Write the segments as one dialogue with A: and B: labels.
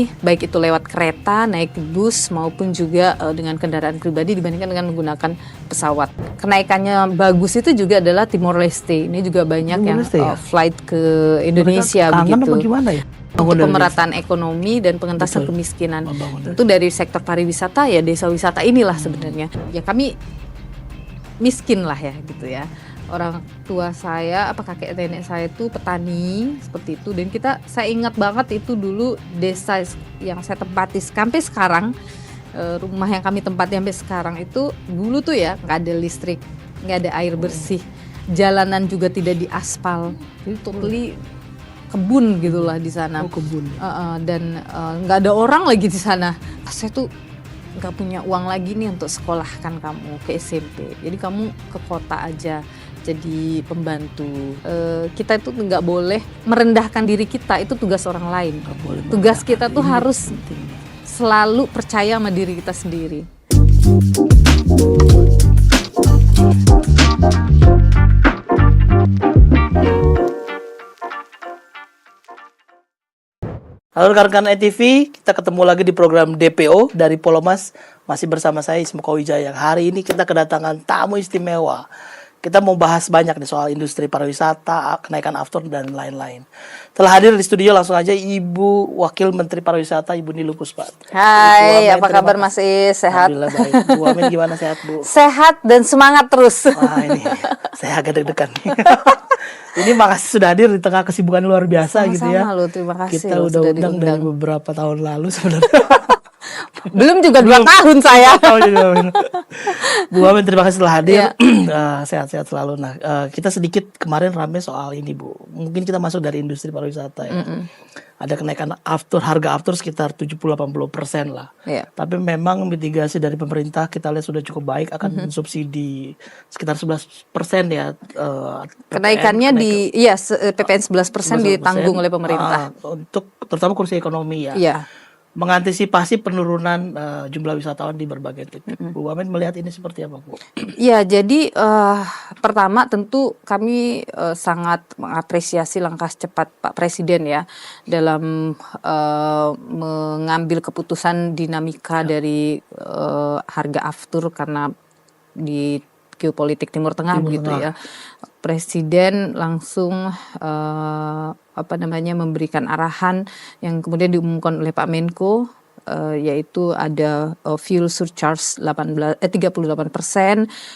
A: baik itu lewat kereta, naik bus maupun juga dengan kendaraan pribadi dibandingkan dengan menggunakan pesawat. Kenaikannya bagus itu juga adalah Timor Leste. Ini juga banyak
B: Timor
A: yang
B: Leste ya?
A: flight ke Indonesia
B: Mereka kangen
A: begitu.
B: apa gimana ya?
A: Untuk pemerataan ekonomi dan pengentasan
B: Betul.
A: kemiskinan.
B: Membangun.
A: Tentu dari sektor pariwisata ya desa wisata inilah sebenarnya. Ya kami miskin lah ya gitu ya. Orang tua saya, kakek nenek saya itu petani seperti itu, dan saya ingat banget itu dulu desa yang saya tempati sampai sekarang, rumah yang kami tempati sampai sekarang itu dulu tuh ya nggak ada listrik, nggak ada air bersih, jalanan juga tidak diaspal, jadi totally kebun gitulah di sana.
B: Kebun.
A: Dan nggak ada orang lagi di sana. Saya tuh nggak punya uang lagi nih untuk sekolahkan kamu ke SMP, jadi kamu ke kota aja jadi pembantu. Kita itu nggak boleh merendahkan diri kita, itu tugas orang lain. Tugas kita tuh harus selalu percaya sama diri kita sendiri.
B: Halo rekan-rekan ETV, kita ketemu lagi di program DPO dari Polomas. Masih bersama saya Ismuka Wijaya. Hari ini kita kedatangan tamu istimewa. Kita mau bahas banyak nih soal industri pariwisata, kenaikan aftur dan lain-lain. Telah hadir di studio langsung aja Ibu Wakil Menteri Pariwisata, Ibu Niluh Puspa.
A: Hai, apa kabar Mas Is? Sehat?
B: Alhamdulillah baik. Bu Amin gimana, sehat Bu?
A: Sehat dan semangat terus.
B: Wah ini, saya agak deg-degan nih. Ini makasih sudah hadir di tengah kesibukan luar biasa.
A: Sama-sama
B: gitu ya.
A: loh, terima kasih.
B: Kita udah undang dari beberapa tahun lalu sebenarnya.
A: Belum juga 2 tahun saya.
B: Bu Amin terima kasih telah hadir. Sehat-sehat selalu. Nah, kita sedikit kemarin rame soal ini Bu. Mungkin kita masuk dari industri pariwisata ya. Ada kenaikan harga aftur sekitar 70-80% lah. Tapi memang mitigasi dari pemerintah kita lihat sudah cukup baik, akan mensubsidi sekitar 11% ya.
A: Kenaikannya PPN 11% ditanggung oleh pemerintah.
B: Untuk terutama kursi ekonomi ya.
A: Iya.
B: Mengantisipasi penurunan jumlah wisatawan di berbagai titik. Bu Wamen melihat ini seperti apa, Bu?
A: Ya, jadi pertama tentu kami sangat mengapresiasi langkah cepat Pak Presiden ya dalam mengambil keputusan dinamika dari harga aftur karena di geopolitik Timur Tengah begitu ya. Presiden langsung memberikan arahan yang kemudian diumumkan oleh Pak Menko, yaitu ada fuel surcharge 38%,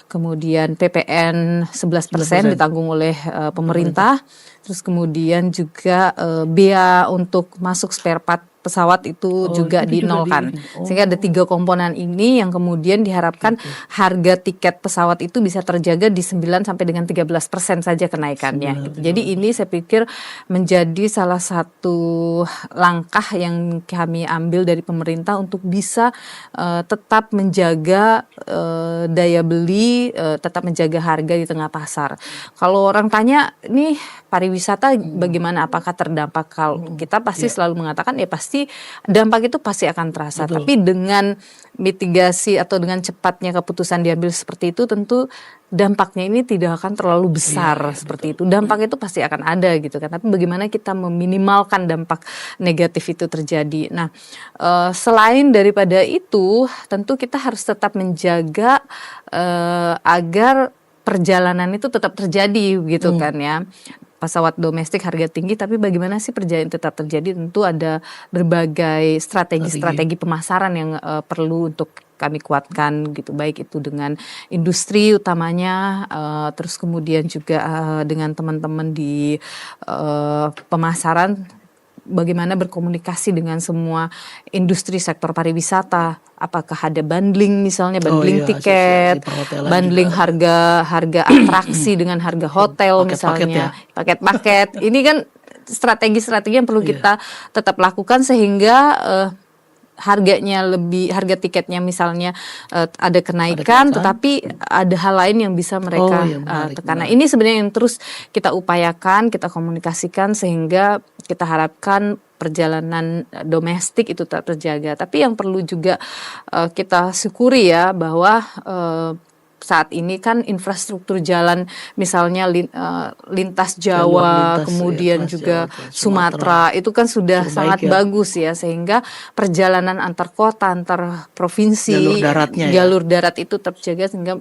A: kemudian PPN 11% ditanggung oleh pemerintah, terus kemudian juga bea untuk masuk spare part pesawat itu juga dinolkan. Sehingga ada 3 komponen ini yang kemudian diharapkan harga tiket pesawat itu bisa terjaga di 9 sampai dengan 13% saja kenaikannya. Jadi ini saya pikir menjadi salah satu langkah yang kami ambil dari pemerintah untuk bisa tetap menjaga daya beli, tetap menjaga harga di tengah pasar. Kalau orang tanya, nih pariwisata bagaimana, apakah terdampak? Kalau kita pasti selalu mengatakan ya pasti dampak itu pasti akan terasa.
B: Betul.
A: Tapi dengan mitigasi atau dengan cepatnya keputusan diambil seperti itu, tentu dampaknya ini tidak akan terlalu besar seperti itu. Dampak itu pasti akan ada gitu kan. Tapi bagaimana kita meminimalkan dampak negatif itu terjadi. Nah, selain daripada itu, tentu kita harus tetap menjaga agar perjalanan itu tetap terjadi gitu kan ya. Pesawat domestik harga tinggi, tapi bagaimana sih perjalanan tetap terjadi? Tentu ada berbagai strategi pemasaran yang perlu untuk kami kuatkan gitu, baik itu dengan industri utamanya, terus kemudian juga dengan teman-teman di pemasaran, bagaimana berkomunikasi dengan semua industri sektor pariwisata. Apakah ada bundling misalnya, tiket, bundling harga atraksi dengan harga hotel misalnya, paket-paket. Ini kan strategi-strategi yang perlu kita tetap lakukan sehingga harga tiketnya misalnya ada kenaikan, tetapi ada hal lain yang bisa mereka tekan. Nah, ini sebenarnya yang terus kita upayakan, kita komunikasikan sehingga kita harapkan perjalanan domestik itu tetap terjaga. Tapi yang perlu juga kita syukuri ya bahwa saat ini kan infrastruktur jalan misalnya lintas
B: Jalur
A: Jawa,
B: lintas,
A: kemudian
B: Trans
A: juga
B: Jawa,
A: Sumatera itu kan sudah
B: Cukup
A: sangat
B: baik ya.
A: bagus ya, sehingga perjalanan antar kota, antar provinsi, jalur darat itu terjaga sehingga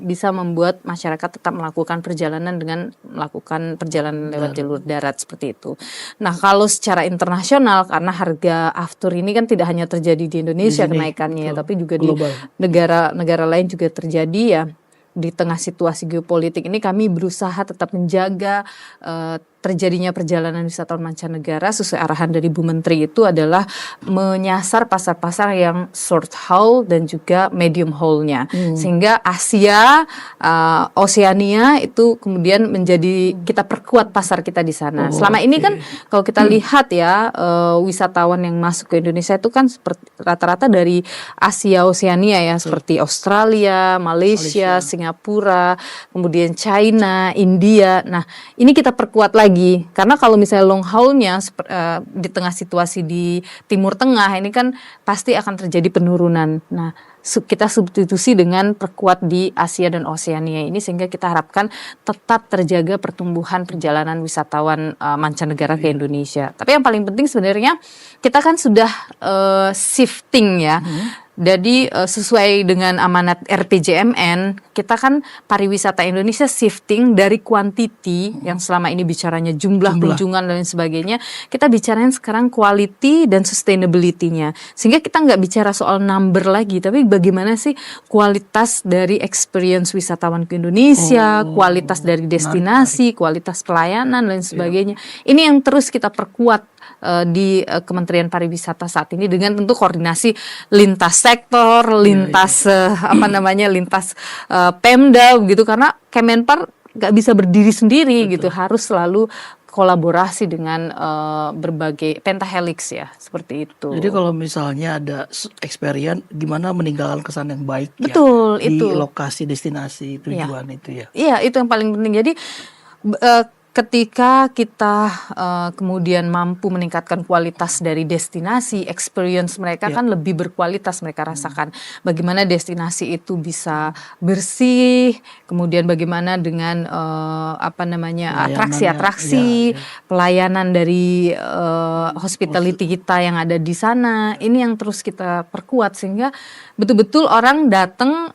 A: bisa membuat masyarakat tetap melakukan perjalanan dengan melakukan perjalanan lewat jalur darat seperti itu. Nah, kalau secara internasional karena harga aftur ini kan tidak hanya terjadi di Indonesia kenaikannya, tapi juga
B: global.
A: di negara lain juga terjadi ya. Di tengah situasi geopolitik ini kami berusaha tetap menjaga terjadinya perjalanan wisatawan mancanegara sesuai arahan dari Bu Menteri, itu adalah menyasar pasar-pasar yang short haul dan juga medium haul-nya. Sehingga Asia, Oceania itu kemudian menjadi, kita perkuat pasar kita di sana. Selama ini kan kalau kita lihat ya, wisatawan yang masuk ke Indonesia itu kan rata-rata dari Asia, Oceania ya, seperti Australia, Malaysia, Singapura, kemudian China, India. Nah, ini kita perkuat lagi karena kalau misalnya long haul-nya di tengah situasi di Timur Tengah ini kan pasti akan terjadi penurunan. Nah, kita substitusi dengan perkuat di Asia dan Oceania ini sehingga kita harapkan tetap terjaga pertumbuhan perjalanan wisatawan mancanegara ke Indonesia. Tapi yang paling penting sebenarnya kita kan sudah shifting ya. Jadi sesuai dengan amanat RPJMN, kita kan pariwisata Indonesia shifting dari quantity yang selama ini bicaranya jumlah kunjungan dan lain sebagainya, kita bicarain sekarang quality dan sustainability-nya. Sehingga kita nggak bicara soal number lagi, tapi bagaimana sih kualitas dari experience wisatawan ke Indonesia, kualitas dari destinasi, kualitas pelayanan dan lain sebagainya. Ini yang terus kita perkuat di Kementerian Pariwisata saat ini dengan tentu koordinasi lintas sektor, lintas lintas Pemda gitu, karena Kemenpar nggak bisa berdiri sendiri gitu, harus selalu kolaborasi dengan berbagai pentahelix ya, seperti itu.
B: Jadi kalau misalnya ada experience gimana meninggalkan kesan yang baik
A: betul,
B: ya,
A: itu
B: di lokasi destinasi tujuan itu ya.
A: Iya, itu yang paling penting. Jadi ketika kita kemudian mampu meningkatkan kualitas dari destinasi, experience mereka kan lebih berkualitas, mereka rasakan bagaimana destinasi itu bisa bersih, kemudian bagaimana dengan atraksi-atraksi, pelayanan dari hospitality kita yang ada di sana. Ini yang terus kita perkuat sehingga betul-betul orang datang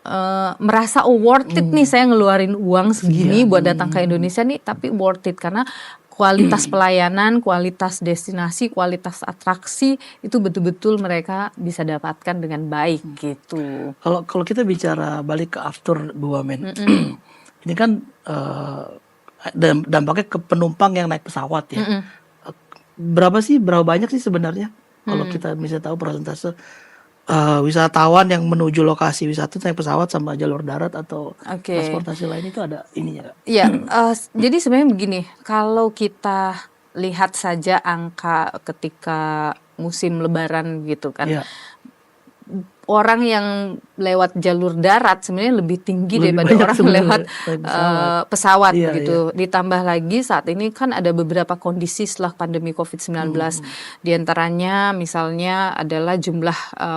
A: merasa worth it nih, saya ngeluarin uang segini buat datang ke Indonesia nih, tapi worth it karena kualitas pelayanan, kualitas destinasi, kualitas atraksi itu betul-betul mereka bisa dapatkan dengan baik gitu.
B: Kalau kita bicara balik ke aftur Bu Wamen, ini kan dampaknya ke penumpang yang naik pesawat ya. Berapa banyak sih sebenarnya kalau kita bisa tahu persentase wisatawan yang menuju lokasi wisata naik pesawat sama jalur darat atau transportasi lain itu ada ininya nggak?
A: Iya, jadi sebenarnya begini, kalau kita lihat saja angka ketika musim Lebaran gitu kan, orang yang lewat jalur darat sebenarnya lebih tinggi daripada orang lewat pesawat gitu. Ditambah lagi saat ini kan ada beberapa kondisi setelah pandemi COVID-19. Di antaranya misalnya adalah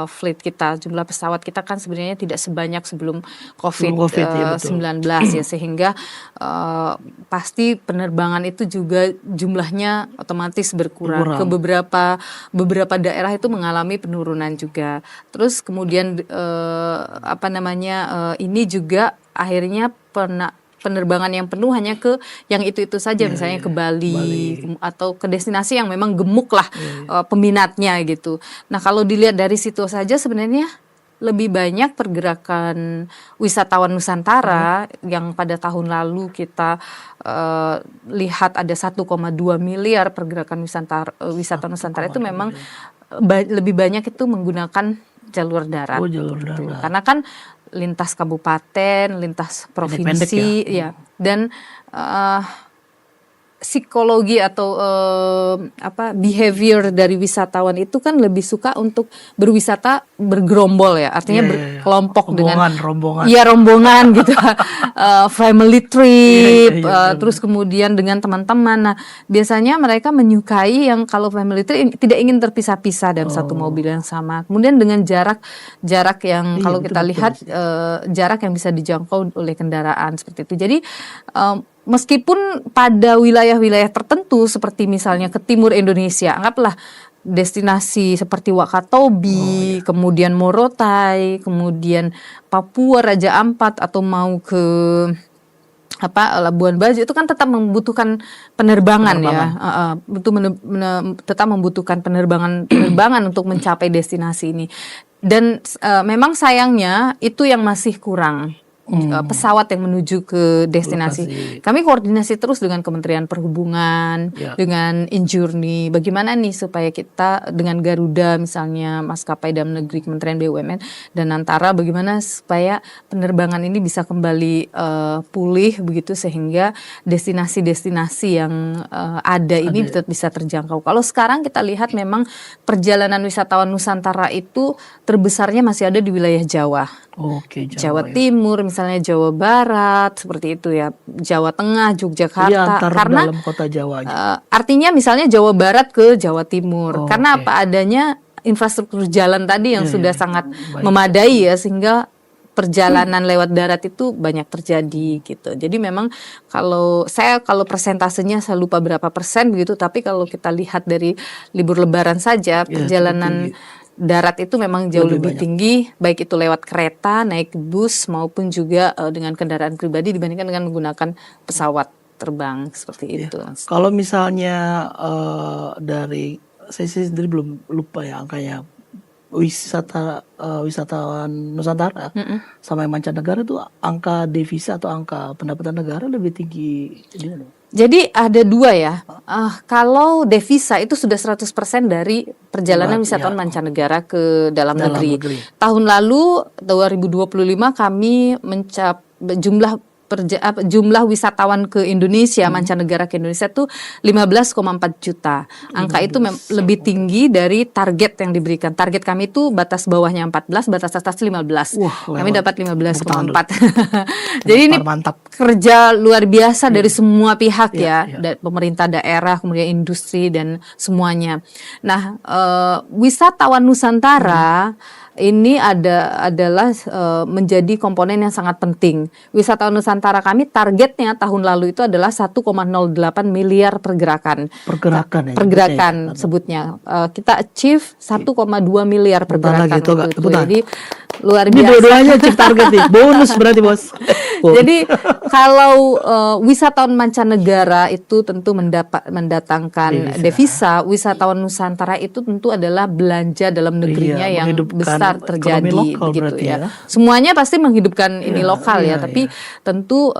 A: fleet kita, jumlah pesawat kita kan sebenarnya tidak sebanyak sebelum COVID-19 ya, sehingga pasti penerbangan itu juga jumlahnya otomatis berkurang. Ke beberapa daerah itu mengalami penurunan juga. Terus kemudian ini juga akhirnya penerbangan yang penuh hanya ke yang itu saja, misalnya ke Bali atau ke destinasi yang memang gemuk lah peminatnya gitu. Nah, kalau dilihat dari situ saja sebenarnya lebih banyak pergerakan wisatawan Nusantara yang pada tahun lalu kita lihat ada 1,2 miliar pergerakan wisata Nusantara itu memang lebih banyak itu menggunakan jalur darat. Karena kan lintas kabupaten, lintas provinsi ya. Dan psikologi atau behavior dari wisatawan itu kan lebih suka untuk berwisata bergerombol ya, artinya berkelompok
B: rombongan.
A: Iya, rombongan gitu, family trip,
B: Iya,
A: terus kemudian dengan teman-teman. Nah, biasanya mereka menyukai yang kalau family trip tidak ingin terpisah-pisah dalam satu mobil yang sama. Kemudian dengan jarak yang kalau kita lihat jarak yang bisa dijangkau oleh kendaraan seperti itu. Jadi meskipun pada wilayah-wilayah tertentu seperti misalnya ke timur Indonesia, anggaplah destinasi seperti Wakatobi, kemudian Morotai, kemudian Papua Raja Ampat, atau mau ke Labuan Bajo, itu kan tetap membutuhkan penerbangan. Ya, tetap membutuhkan penerbangan untuk mencapai destinasi ini. Dan memang sayangnya itu yang masih kurang. Pesawat yang menuju ke destinasi. Kami koordinasi terus dengan Kementerian Perhubungan, dengan Injourney. Bagaimana nih supaya kita dengan Garuda misalnya, maskapai dalam negeri, Kementerian BUMN dan Antara, bagaimana supaya penerbangan ini bisa kembali pulih begitu, sehingga destinasi-destinasi yang ada ini bisa terjangkau. Kalau sekarang kita lihat memang perjalanan wisatawan Nusantara itu terbesarnya masih ada di wilayah Jawa. Jawa Timur, misalnya Jawa Barat, seperti itu ya, Jawa Tengah, Yogyakarta, karena
B: dalam kota Jawa aja.
A: Artinya misalnya Jawa Barat ke Jawa Timur, karena apa adanya infrastruktur jalan tadi yang sudah sangat memadai ya, sehingga perjalanan lewat darat itu banyak terjadi gitu. Jadi memang kalau persentasenya saya lupa berapa persen begitu, tapi kalau kita lihat dari libur Lebaran saja, perjalanan darat itu memang jauh lebih tinggi, baik itu lewat kereta, naik bus, maupun juga dengan kendaraan pribadi dibandingkan dengan menggunakan pesawat terbang seperti itu.
B: Kalau misalnya dari saya sendiri belum lupa ya angkanya, wisatawan Nusantara sama yang mancanegara itu angka devisa atau angka pendapatan negara lebih tinggi.
A: Jadi ada dua ya, kalau devisa itu sudah 100% dari perjalanan wisatawan mancanegara ke dalam negeri. Tahun lalu 2025 kami jumlah wisatawan ke Indonesia, mancanegara ke Indonesia tuh 15,4 juta. Angka itu lebih tinggi dari target yang diberikan. Target kami itu batas bawahnya 14, batas atas 15. Kami dapat 15,4. Jadi ini kerja luar biasa dari semua pihak dari pemerintah daerah, kemudian industri dan semuanya. Nah, wisatawan Nusantara ini adalah menjadi komponen yang sangat penting. Wisatawan Nusantara kami targetnya tahun lalu itu adalah 1,08 miliar pergerakan. Pergerakan sebutnya. Kita achieve 1,2 miliar pergerakan. Jadi luar biasa. Ini
B: dua-duanya achieve target nih. Bonus berarti, Bos.
A: Jadi kalau wisatawan mancanegara itu tentu mendatangkan devisa, wisatawan Nusantara itu tentu adalah belanja dalam negerinya yang besar terjadi begitu ya. Semuanya pasti menghidupkan ini lokal ya, tapi tentu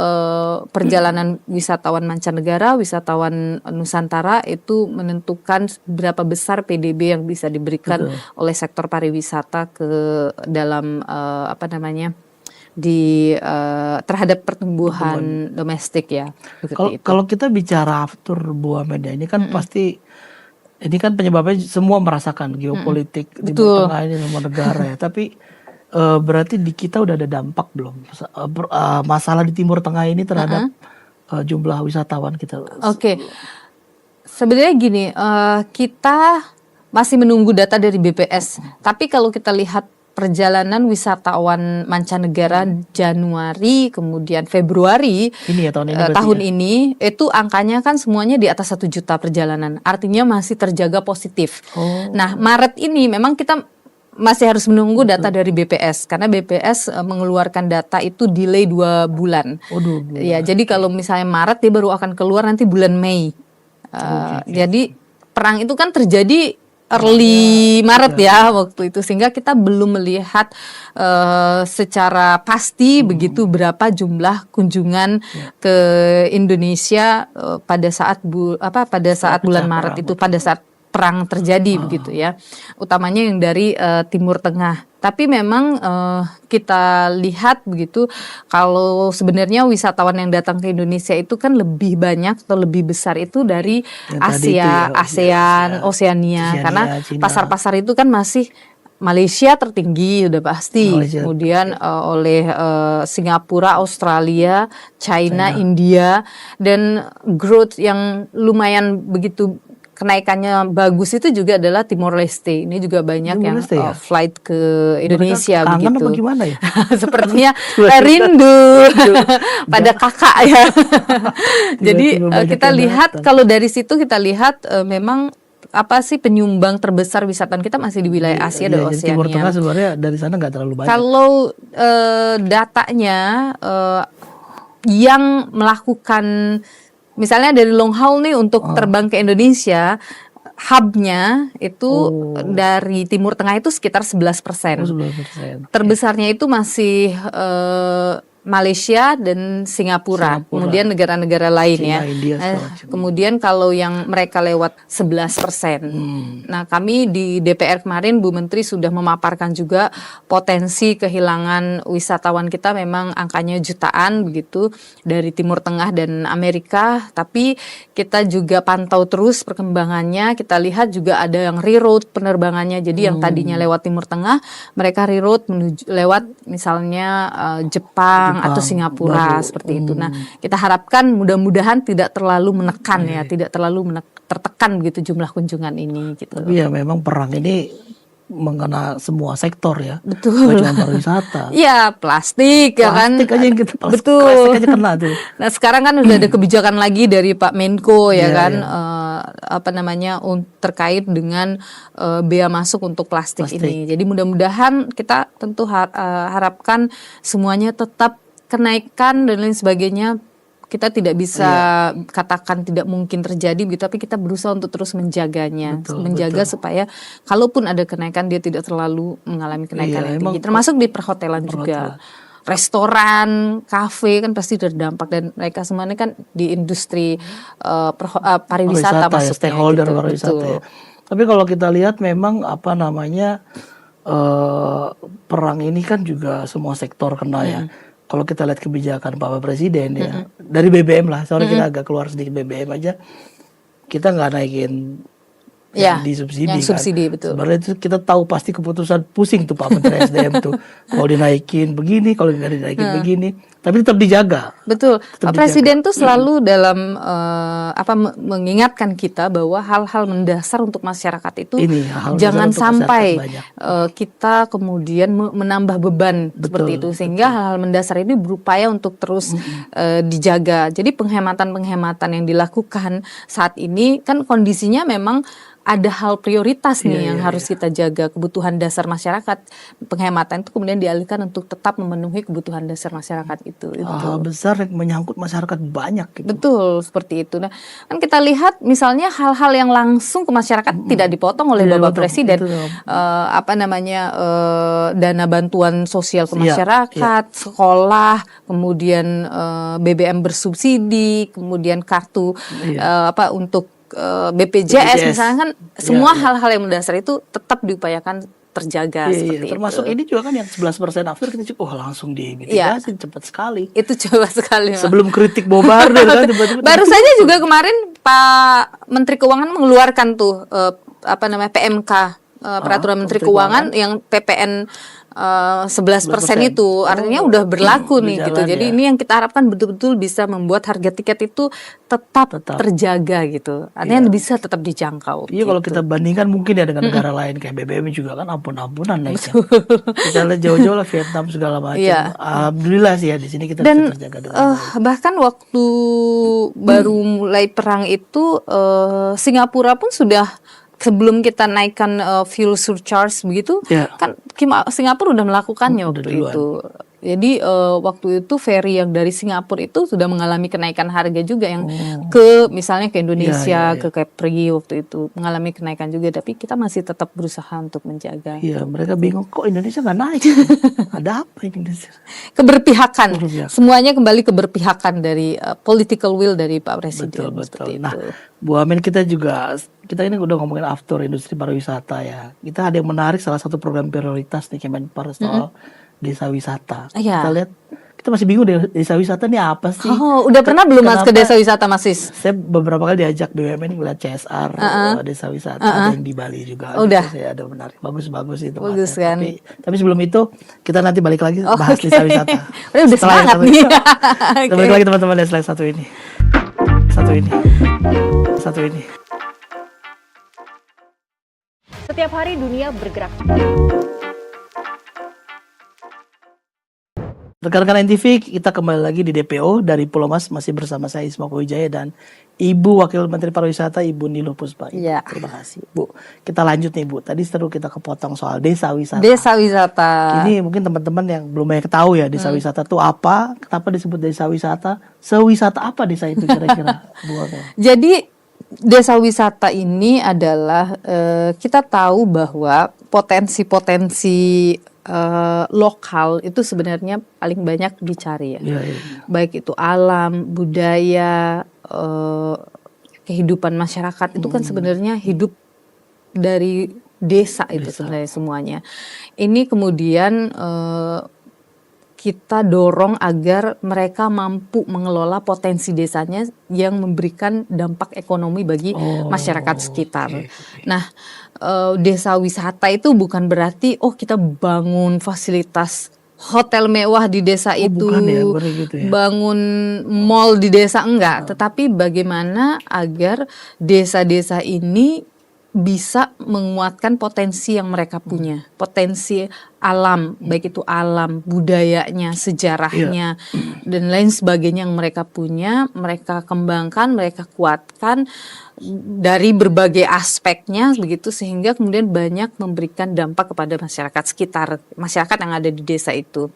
A: perjalanan wisatawan mancanegara, wisatawan Nusantara itu menentukan berapa besar PDB yang bisa diberikan oleh sektor pariwisata ke dalam terhadap pertumbuhan domestik ya.
B: Kalau kita bicara aftur Buah Media ini kan pasti ini kan penyebabnya semua merasakan geopolitik di tengah ini semua negara ya. Tapi berarti di kita udah ada dampak belum masalah di Timur Tengah ini terhadap jumlah wisatawan kita?
A: Sebenarnya gini, kita masih menunggu data dari BPS. Tapi kalau kita lihat perjalanan wisatawan mancanegara Januari kemudian Februari
B: ini ya,
A: tahun ini itu angkanya kan semuanya di atas 1 juta perjalanan, artinya masih terjaga positif. Nah, Maret ini memang kita masih harus menunggu data dari BPS karena BPS mengeluarkan data itu delay 2 bulan. Ya, jadi kalau misalnya Maret dia baru akan keluar nanti bulan Mei. Jadi perang itu kan terjadi early Maret ya waktu itu, sehingga kita belum melihat secara pasti begitu berapa jumlah kunjungan ke Indonesia pada saat bulan Maret itu, pada saat perang terjadi begitu ya, utamanya yang dari Timur Tengah. Tapi memang kita lihat begitu, kalau sebenarnya wisatawan yang datang ke Indonesia itu kan lebih banyak atau lebih besar itu dari
B: Yang tadi itu
A: Asia,
B: ya,
A: ASEAN,
B: Asia,
A: Oseania, karena
B: Cina.
A: pasar-pasar itu kan masih Malaysia tertinggi udah pasti,
B: Malaysia.
A: kemudian oleh Singapura, Australia, China, India, dan growth yang lumayan begitu kenaikannya bagus itu juga adalah Timor Leste. Ini juga banyak
B: Timor
A: yang
B: Leste ya?
A: flight ke Indonesia
B: Mereka kangen
A: begitu.
B: apa gimana ya?
A: Sepertinya rindu pada kakak ya. Jadi
B: Tiba-tiba banyak
A: kita
B: yang
A: lihat
B: datang.
A: kalau dari situ kita lihat memang apa sih penyumbang terbesar wisatawan kita masih di wilayah Asia dan
B: Jadi Timur Tengah
A: Oseania.
B: sebenarnya dari sana nggak terlalu banyak.
A: Kalau datanya yang melakukan misalnya dari long haul nih untuk terbang ke Indonesia, hubnya itu dari Timur Tengah itu sekitar 11%.
B: 11%.
A: Terbesarnya itu masih Malaysia dan Singapura, kemudian negara-negara lain
B: Cina,
A: ya.
B: India, segala macam.
A: Kemudian kalau yang mereka lewat 11%. Nah, kami di DPR kemarin Bu Menteri sudah memaparkan juga potensi kehilangan wisatawan kita memang angkanya jutaan begitu dari Timur Tengah dan Amerika, tapi kita juga pantau terus perkembangannya. Kita lihat juga ada yang reroute penerbangannya. Jadi yang tadinya lewat Timur Tengah, mereka reroute menuju lewat misalnya Jepang atau Singapura seperti itu. Nah, kita harapkan mudah-mudahan tidak terlalu menekan ya, tidak terlalu tertekan begitu jumlah kunjungan ini gitu.
B: Tapi ya memang perang ini mengena semua sektor ya.
A: Betul.
B: Nggak cuma pariwisata.
A: Iya, plastik ya kan.
B: Plastik aja yang kita
A: Betul.
B: plastik aja kena tuh.
A: Nah, sekarang kan udah ada kebijakan lagi dari Pak Menko ya
B: Iya,
A: kan,
B: iya.
A: apa namanya terkait dengan bea masuk untuk plastik ini. Jadi mudah-mudahan kita tentu harapkan semuanya tetap kenaikan dan lain sebagainya. Kita tidak bisa katakan tidak mungkin terjadi begitu, tapi kita berusaha untuk terus menjaganya, menjaga supaya kalaupun ada kenaikan dia tidak terlalu mengalami kenaikan yang tinggi. Termasuk di perhotelan juga. Restoran, kafe kan pasti terdampak dan mereka semuanya kan di industri pariwisata
B: Ya,
A: masuknya
B: stakeholder
A: gitu.
B: pariwisata ya. Tapi kalau kita lihat memang apa namanya perang ini kan juga semua sektor kena ya. Kalau kita lihat kebijakan Bapak Presiden ya, dari BBM lah, sorry kita agak keluar sedikit BBM aja, kita nggak naikin yang disubsidi
A: yang
B: kan.
A: subsidi, betul.
B: Sebenarnya itu kita tahu pasti keputusan pusing tuh Pak Menteri SDM tuh, kalau dinaikin begini, kalau nggak dinaikin begini, tapi tetap dijaga.
A: Betul. Pak Presiden tuh selalu dalam mengingatkan kita bahwa hal-hal mendasar untuk masyarakat itu
B: hal
A: jangan
B: untuk
A: sampai
B: masyarakat
A: kita kemudian menambah beban seperti itu, sehingga hal-hal mendasar ini berupaya untuk terus dijaga. Jadi penghematan-penghematan yang dilakukan saat ini kan kondisinya memang ada hal prioritas nih yang harus kita jaga, kebutuhan dasar masyarakat. Penghematan itu kemudian dialihkan untuk tetap memenuhi kebutuhan dasar masyarakat itu.
B: Hal besar yang menyangkut masyarakat banyak gitu.
A: Betul, seperti itu. Nah, kan kita lihat misalnya hal-hal yang langsung ke masyarakat tidak dipotong oleh Bapak Presiden. Dana bantuan sosial ke masyarakat, sekolah, kemudian BBM bersubsidi, kemudian kartu untuk BPJS misalnya kan semua hal-hal yang mendasar itu tetap diupayakan terjaga seperti
B: termasuk
A: itu.
B: ini juga kan yang 11% after kita langsung dimitigasi cepat sekali.
A: Itu coba sekali.
B: Sebelum kritik bombardir kan tiba-tiba.
A: Baru saja juga kemarin Pak Menteri Keuangan mengeluarkan tuh PMK peraturan Menteri Keuangan yang PPN 11% itu artinya udah berlaku nih gitu. Jadi ini yang kita harapkan betul-betul bisa membuat harga tiket itu tetap terjaga gitu. Artinya bisa tetap dijangkau.
B: Iya, kalau kita bandingkan mungkin ya dengan negara lain kayak BBM juga kan ampun-ampunan naiknya. Kita lihat jauh-jauh lah Vietnam segala macam. Alhamdulillah sih ya di sini kita bisa terjaga dengan
A: bahkan waktu baru mulai perang itu Singapura pun sudah sebelum kita naikkan fuel surcharge begitu, kan Singapura udah melakukannya waktu itu. Jadi waktu itu ferry yang dari Singapura itu sudah mengalami kenaikan harga juga yang ke misalnya ke Indonesia, ke Kepri waktu itu mengalami kenaikan juga. Tapi kita masih tetap berusaha untuk menjaga.
B: Iya, mereka bingung kok Indonesia nggak naik. Ada apa Indonesia?
A: Keberpihakan, semuanya kembali keberpihakan dari political will dari Pak Presiden.
B: Betul. Nah, Bu Amin, kita ini udah ngomongin after industri pariwisata ya. Kita ada yang menarik, salah satu program prioritas nih Kemenpar soal desa wisata. Kita lihat, kita masih bingung desa wisata ini apa sih?
A: Oh, udah pernah belum Mas ke desa wisata Mas Sis?
B: Saya beberapa kali diajak BUMN ngeliat CSR desa wisata, ada yang di Bali juga.
A: Udah.
B: Saya ada menarik, bagus itu.
A: Bagus kan?
B: Tapi sebelum itu kita nanti balik lagi bahas desa wisata.
A: Udah semangat nih.
B: Kita balik lagi teman-teman dari slide satu ini.
C: Setiap hari dunia bergerak.
B: Rekan-rekan NTV, kita kembali lagi di DPO dari Pulau Mas, masih bersama saya Ismako Wijaya dan Ibu Wakil Menteri Pariwisata Ibu Niluh Puspa.
A: Ya.
B: Terima kasih Bu. Kita lanjut nih Bu. Tadi seru kita kepotong soal desa wisata.
A: Desa wisata.
B: Ini mungkin teman-teman yang belum banyak tahu ya desa wisata itu apa, kenapa disebut desa wisata, sewisata apa desa itu kira-kira Bu Wakil?
A: Jadi desa wisata ini adalah kita tahu bahwa potensi-potensi lokal itu sebenarnya paling banyak dicari ya. Baik itu alam, budaya, kehidupan masyarakat itu kan sebenarnya hidup dari desa itu sebenarnya semuanya. Ini kemudian kita dorong agar mereka mampu mengelola potensi desanya yang memberikan dampak ekonomi bagi masyarakat sekitar. Nah, desa wisata itu bukan berarti kita bangun fasilitas hotel mewah di desa itu, bangun mall di desa, enggak. Tetapi bagaimana agar desa-desa ini bisa menguatkan potensi yang mereka punya, potensi alam, baik itu alam, budayanya, sejarahnya, dan lain sebagainya yang mereka punya, mereka kembangkan, mereka kuatkan dari berbagai aspeknya, begitu sehingga kemudian banyak memberikan dampak kepada masyarakat sekitar, masyarakat yang ada di desa itu.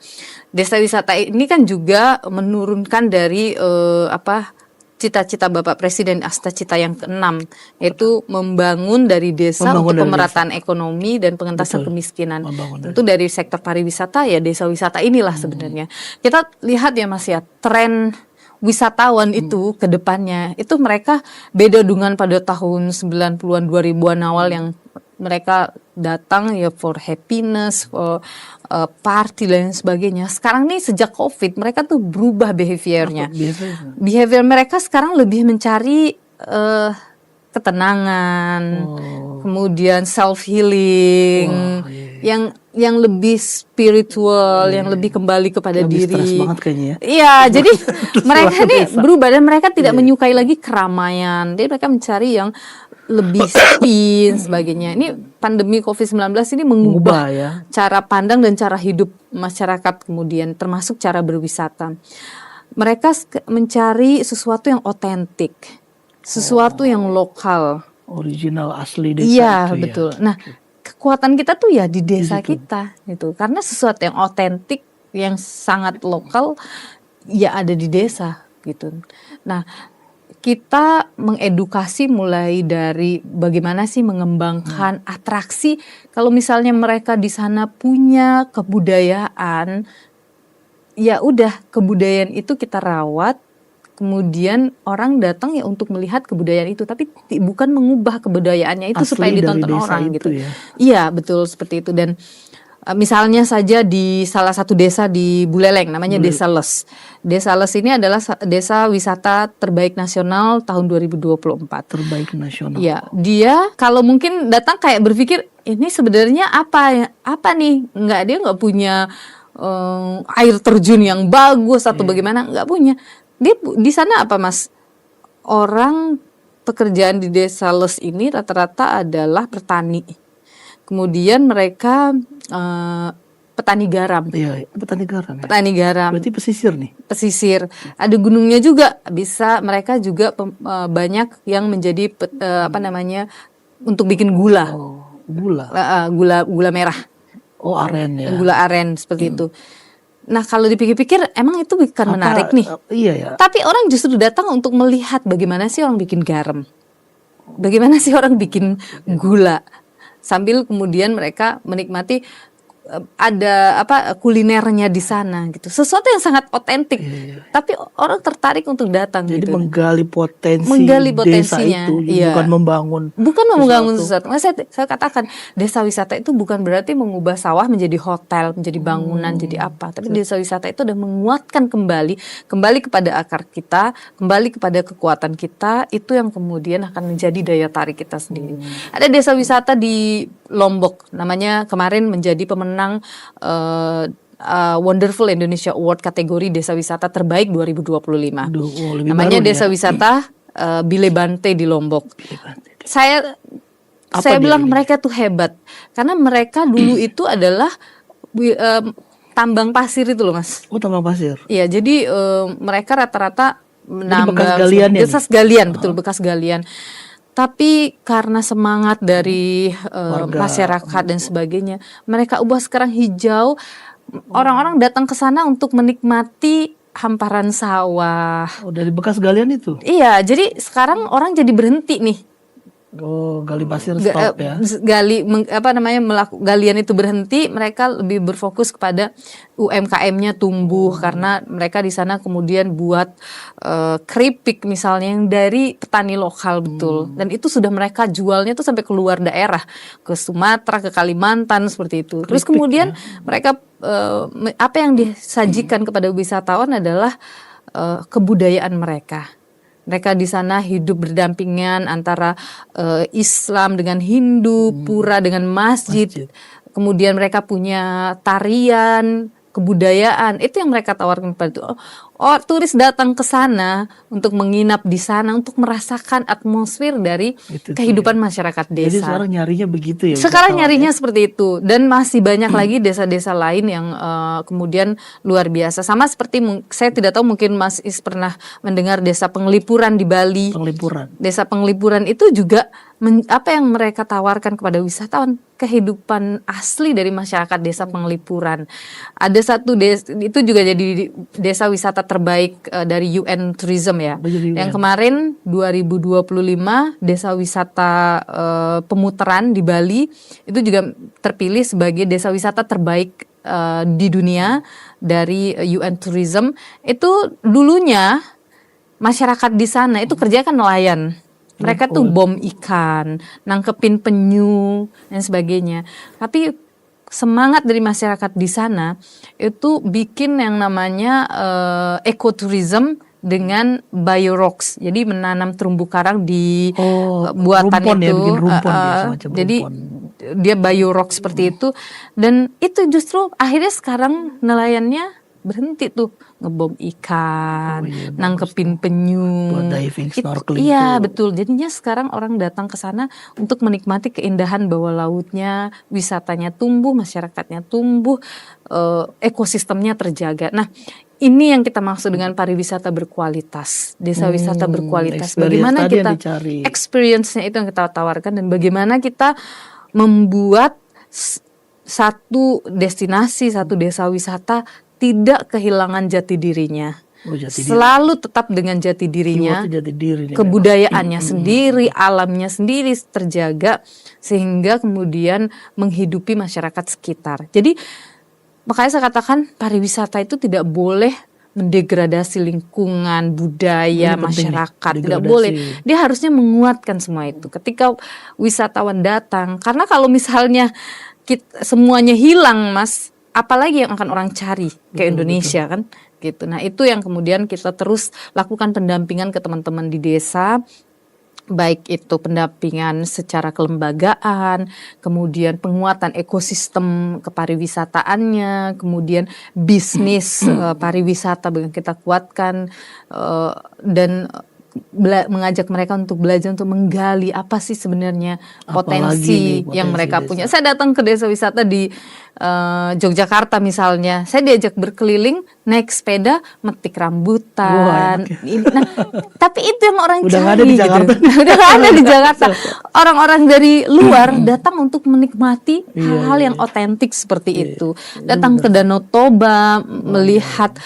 A: Desa wisata ini kan juga menurunkan dari cita-cita Bapak Presiden Astacita yang ke-6, yaitu membangun dari desa untuk pemerataan ekonomi dan pengentasan kemiskinan. Tentu dari sektor pariwisata ya desa wisata inilah sebenarnya. Kita lihat ya Mas ya, tren wisatawan itu ke depannya, itu mereka beda dengan pada tahun 90-an 2000-an awal yang mereka datang ya for happiness, for party dan sebagainya. Sekarang nih sejak COVID mereka tuh berubah behaviornya. Behavior mereka sekarang lebih mencari ketenangan, kemudian self healing, yang lebih spiritual, yang lebih kembali kepada
B: lebih
A: diri.
B: Stres banget kayaknya ya.
A: Iya, jadi mereka nih berubah dan mereka tidak menyukai lagi keramaian. Jadi mereka mencari yang lebih sepi sebagainya. Ini pandemi COVID-19 ini mengubah cara pandang dan cara hidup masyarakat kemudian termasuk cara berwisata. Mereka mencari sesuatu yang otentik, sesuatu yang lokal,
B: original asli desa.
A: Iya, betul. Nah, kekuatan kita tuh ya di desa kita gitu. Karena sesuatu yang otentik, yang sangat lokal ya ada di desa gitu. Nah, kita mengedukasi mulai dari bagaimana sih mengembangkan atraksi. Kalau misalnya mereka di sana punya kebudayaan, ya udah kebudayaan itu kita rawat. Kemudian orang datang ya untuk melihat kebudayaan itu, tapi bukan mengubah kebudayaannya itu asli supaya ditonton orang gitu. Iya betul seperti itu. Dan misalnya saja di salah satu desa di Buleleng namanya Desa Les. Desa Les ini adalah desa wisata terbaik nasional tahun 2024.
B: Terbaik nasional.
A: Ya, dia kalau mungkin datang kayak berpikir ini sebenarnya apa nih? Dia nggak punya air terjun yang bagus atau bagaimana, nggak punya. Dia di sana apa Mas? Orang pekerjaan di Desa Les ini rata-rata adalah petani. Kemudian mereka petani garam.
B: Iya, petani garam.
A: Petani garam.
B: Berarti pesisir nih.
A: Pesisir. Ada gunungnya juga. Bisa mereka juga banyak yang menjadi untuk bikin gula.
B: Gula.
A: Gula merah.
B: Aren ya.
A: Gula aren seperti itu. Nah, kalau dipikir-pikir emang itu bukan menarik nih.
B: Iya ya.
A: Tapi orang justru datang untuk melihat bagaimana sih orang bikin garam. Bagaimana sih orang bikin gula. Sambil kemudian mereka menikmati ada kulinernya di sana gitu. Sesuatu yang sangat otentik. Tapi orang tertarik untuk datang
B: Jadi
A: gitu.
B: menggali
A: Menggali
B: desa
A: potensinya,
B: itu,
A: iya.
B: bukan membangun
A: sesuatu. Nah, saya katakan desa wisata itu bukan berarti mengubah sawah menjadi hotel, menjadi bangunan, jadi apa. Tapi desa wisata itu udah menguatkan kembali kepada akar kita, kembali kepada kekuatan kita. Itu yang kemudian akan menjadi daya tarik kita sendiri. Ada desa wisata di Lombok, namanya kemarin menjadi pemenang Wonderful Indonesia Award kategori desa wisata terbaik 2025. Namanya desa wisata Bilebante di Lombok. Saya bilang mereka tuh hebat karena mereka dulu itu adalah tambang pasir itu loh, Mas.
B: Oh, tambang pasir.
A: Iya, jadi mereka rata-rata menambang
B: bekas
A: galian, betul, bekas galian. Tapi karena semangat dari masyarakat dan sebagainya, mereka ubah sekarang hijau. Orang-orang datang ke sana untuk menikmati hamparan sawah.
B: Oh, dari bekas galian itu?
A: Iya, jadi sekarang orang jadi berhenti nih.
B: Oh, gali pasir stop ya.
A: Galian itu berhenti, mereka lebih berfokus kepada UMKM-nya tumbuh karena mereka di sana kemudian buat keripik misalnya yang dari petani lokal betul. Dan itu sudah mereka jualnya tuh sampai keluar daerah, ke Sumatera, ke Kalimantan seperti itu. Terus kemudian mereka apa yang disajikan kepada wisatawan adalah kebudayaan mereka. Mereka di sana hidup berdampingan antara Islam dengan Hindu, pura dengan masjid. Kemudian mereka punya tarian, kebudayaan. Itu yang mereka tawarkan kepada itu. Turis datang ke sana untuk menginap di sana, untuk merasakan atmosfer dari kehidupan masyarakat desa.
B: Jadi sekarang nyarinya begitu ya?
A: Sekarang nyarinya seperti itu. Dan masih banyak lagi desa-desa lain yang kemudian luar biasa. Sama seperti, saya tidak tahu mungkin Mas Is pernah mendengar desa Penglipuran di Bali. Desa Penglipuran itu juga apa yang mereka tawarkan kepada wisatawan? Kehidupan asli dari masyarakat desa Penglipuran. Ada satu desa, itu juga jadi desa wisata terbaik dari UN Tourism ya. Yang kemarin 2025 desa wisata Pemutaran di Bali itu juga terpilih sebagai desa wisata terbaik di dunia dari UN Tourism. Itu dulunya masyarakat di sana itu kerja kan nelayan. Mereka tuh bom ikan, nangkepin penyu dan sebagainya. Tapi semangat dari masyarakat di sana itu bikin yang namanya ekotourism dengan biorocks. Jadi menanam terumbu karang di buatan
B: rumpon,
A: itu.
B: Ya, bikin rumpon
A: jadi dia biorocks seperti itu. Dan itu justru akhirnya sekarang nelayannya berhenti tuh ngebom ikan, nangkepin penyu,
B: buat diving, snorkeling.
A: Iya betul. Jadinya sekarang orang datang ke sana untuk menikmati keindahan bawah lautnya, wisatanya tumbuh, masyarakatnya tumbuh, ekosistemnya terjaga. Nah, ini yang kita maksud dengan pariwisata berkualitas, desa wisata berkualitas. Bagaimana kita experience-nya itu yang kita tawarkan dan bagaimana kita membuat satu destinasi, satu desa wisata tidak kehilangan jati dirinya. Selalu tetap dengan jati dirinya, kebudayaannya sendiri, alamnya sendiri terjaga sehingga kemudian menghidupi masyarakat sekitar. Jadi makanya saya katakan pariwisata itu tidak boleh mendegradasi lingkungan, budaya, masyarakat, tidak boleh. Dia harusnya menguatkan semua itu. Ketika wisatawan datang, karena kalau misalnya semuanya hilang, Mas, apalagi yang akan orang cari ke Indonesia kan gitu. Nah, itu yang kemudian kita terus lakukan pendampingan ke teman-teman di desa, baik itu pendampingan secara kelembagaan, kemudian penguatan ekosistem kepariwisataannya, kemudian bisnis pariwisata kita kuatkan, dan mengajak mereka untuk belajar, untuk menggali apa sih sebenarnya
B: nih
A: potensi yang
B: potensi
A: mereka
B: desa?
A: punya. Saya datang ke desa wisata di Yogyakarta misalnya, saya diajak berkeliling naik sepeda, metik
B: Wah,
A: rambutan.
B: enak ya.
A: Nah, tapi itu yang orang
B: Udah nggak
A: cari
B: ada di
A: gitu.
B: Jakarta.
A: Udah nggak ada di Jakarta. Orang-orang dari luar datang untuk menikmati hal-hal yang otentik seperti itu. Datang ke Danau Toba, melihat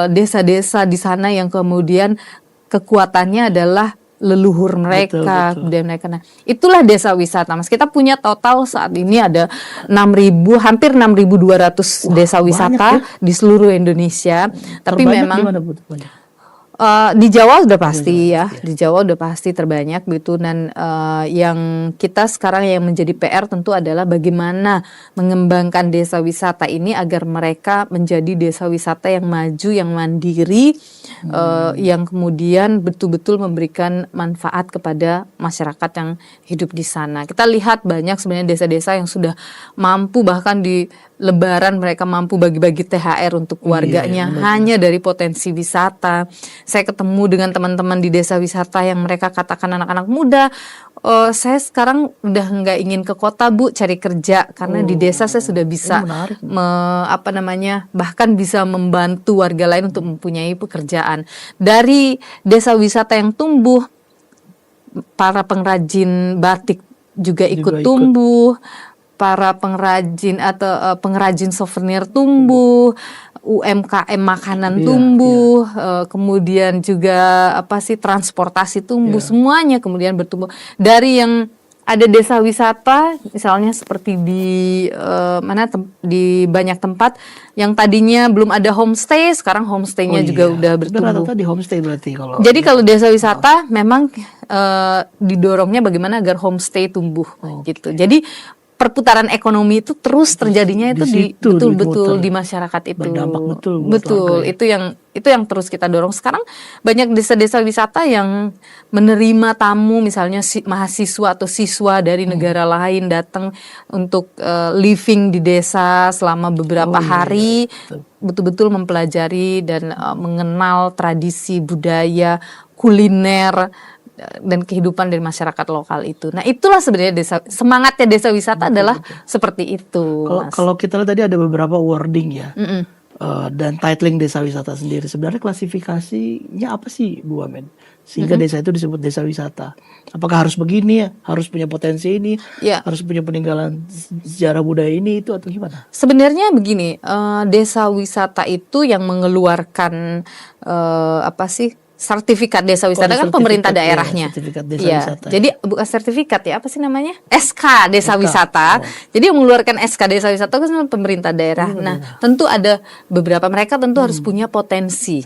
A: desa-desa di sana yang kemudian kekuatannya adalah leluhur mereka,
B: Betul.
A: budaya mereka. Nah, itulah desa wisata, Mas. Kita punya total saat ini ada hampir 6.200 desa wisata di seluruh Indonesia. Tapi
B: Terbanyak
A: memang
B: di mana, Bu? Terbanyak?
A: di Jawa udah pasti ya, di Jawa udah pasti terbanyak begitu. Dan yang kita sekarang yang menjadi PR tentu adalah bagaimana mengembangkan desa wisata ini agar mereka menjadi desa wisata yang maju, yang mandiri, yang kemudian betul-betul memberikan manfaat kepada masyarakat yang hidup di sana. Kita lihat banyak sebenarnya desa-desa yang sudah mampu, bahkan di Lebaran mereka mampu bagi-bagi THR untuk keluarganya hanya dari potensi wisata. Saya ketemu dengan teman-teman di desa wisata yang mereka katakan anak-anak muda, saya sekarang udah nggak ingin ke kota, Bu, cari kerja karena di desa saya sudah bisa bahkan bisa membantu warga lain untuk mempunyai pekerjaan. Dari desa wisata yang tumbuh, para pengrajin batik juga ikut tumbuh. Para pengrajin atau pengrajin souvenir tumbuh, UMKM makanan tumbuh, kemudian juga transportasi tumbuh, semuanya kemudian bertumbuh. Dari yang ada desa wisata, misalnya seperti di di banyak tempat yang tadinya belum ada homestay, sekarang homestaynya juga udah bertumbuh.
B: Rata-rata di homestay berarti kalau.
A: Jadi kalau desa wisata memang didorongnya bagaimana agar homestay tumbuh gitu. Jadi perputaran ekonomi itu terus terjadinya itu betul-betul di masyarakat itu.
B: Berdampak betul.
A: Betul, itu yang terus kita dorong. Sekarang banyak desa-desa wisata yang menerima tamu, misalnya mahasiswa atau siswa dari negara lain datang untuk living di desa selama beberapa hari, betul-betul mempelajari dan mengenal tradisi, budaya, kuliner dan kehidupan dari masyarakat lokal itu. Nah, itulah sebenarnya semangatnya desa wisata adalah seperti itu.
B: Kalau kita lihat tadi ada beberapa wording ya, dan titling desa wisata sendiri. Sebenarnya klasifikasinya apa sih, Bu Wamen? Sehingga desa itu disebut desa wisata. Apakah harus begini ya? Harus punya potensi ini? Harus punya peninggalan sejarah budaya ini itu atau gimana?
A: Sebenarnya begini, desa wisata itu yang mengeluarkan sertifikat desa wisata kan pemerintah daerahnya.
B: Sertifikat desa wisata.
A: Jadi bukan sertifikat ya, apa sih namanya? SK desa wisata. Jadi yang mengeluarkan SK desa wisata kan pemerintah daerah. Nah, tentu ada beberapa, mereka tentu harus punya potensi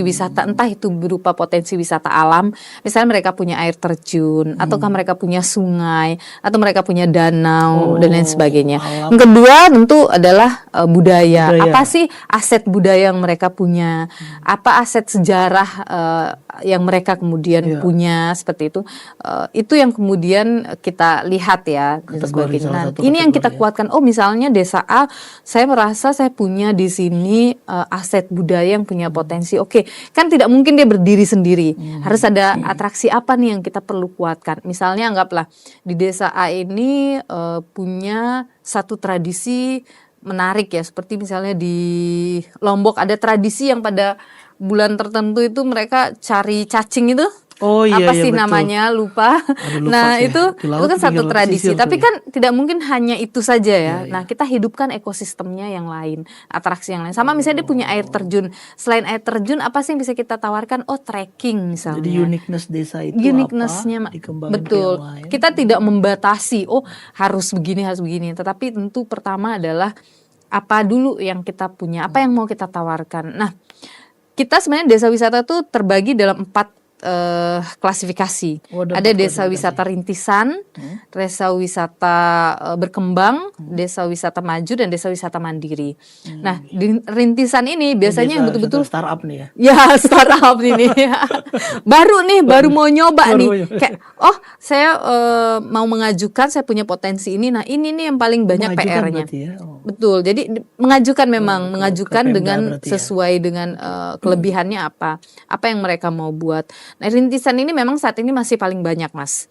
A: wisata, entah itu berupa potensi wisata alam, misalnya mereka punya air terjun, ataukah mereka punya sungai, atau mereka punya danau dan lain sebagainya. Yang kedua tentu adalah budaya. Apa sih aset budaya yang mereka punya? Apa aset sejarah yang mereka kemudian punya, seperti itu. Itu yang kemudian kita lihat ya dan sebagainya. Nah, ini yang kita kuatkan. Oh, misalnya desa A, saya merasa saya punya di sini aset budaya yang punya potensi. Oke, kan tidak mungkin dia berdiri sendiri. Harus ada atraksi apa nih yang kita perlu kuatkan. Misalnya anggaplah di desa A ini punya satu tradisi menarik ya, seperti misalnya di Lombok ada tradisi yang pada bulan tertentu itu mereka cari cacing itu. Apa sih namanya, lupa. Nah, itu kan satu tradisi. Tapi kan tidak mungkin hanya itu saja ya. Nah, kita hidupkan ekosistemnya yang lain, atraksi yang lain. Sama misalnya dia punya air terjun. Selain air terjun, apa sih yang bisa kita tawarkan? Oh, trekking misalnya.
B: Jadi uniqueness desa itu
A: uniqueness-nya betul. Kita tidak membatasi, oh harus begini, Tetapi tentu pertama adalah apa dulu yang kita punya, apa yang mau kita tawarkan. Nah, kita sebenarnya desa wisata itu terbagi dalam 4 klasifikasi. Ada desa wisata rintisan, desa wisata berkembang, desa wisata maju, dan desa wisata mandiri. Nah, di rintisan ini biasanya yang betul-betul
B: startup nih ya.
A: Ya, startup ini. baru mau nyoba nih. Kayak, oh, saya mau mengajukan, saya punya potensi ini. Nah, ini nih yang paling banyak PR-nya. Betul. Jadi mengajukan memang
B: ke
A: mengajukan
B: Pemda
A: dengan
B: berarti ya?
A: sesuai dengan kelebihannya apa yang mereka mau buat. Nah, rintisan ini memang saat ini masih paling banyak, Mas.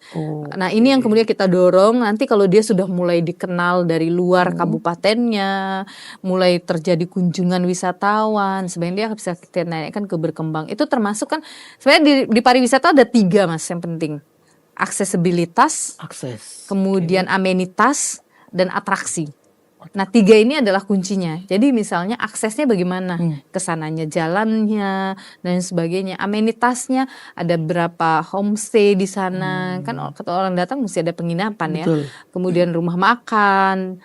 A: Nah, ini yang kemudian kita dorong nanti kalau dia sudah mulai dikenal dari luar kabupatennya, mulai terjadi kunjungan wisatawan, sebenarnya dia bisa kita naikkan ke berkembang. Itu termasuk kan sebenarnya di pariwisata ada 3, Mas, yang penting. Aksesibilitas,
B: Akses.
A: kemudian amenitas dan atraksi. Nah, 3 ini adalah kuncinya. Jadi misalnya aksesnya bagaimana, kesananya, jalannya dan sebagainya, amenitasnya ada berapa homestay di sana, kan kalau orang datang mesti ada penginapan ya.
B: Betul.
A: Kemudian rumah makan,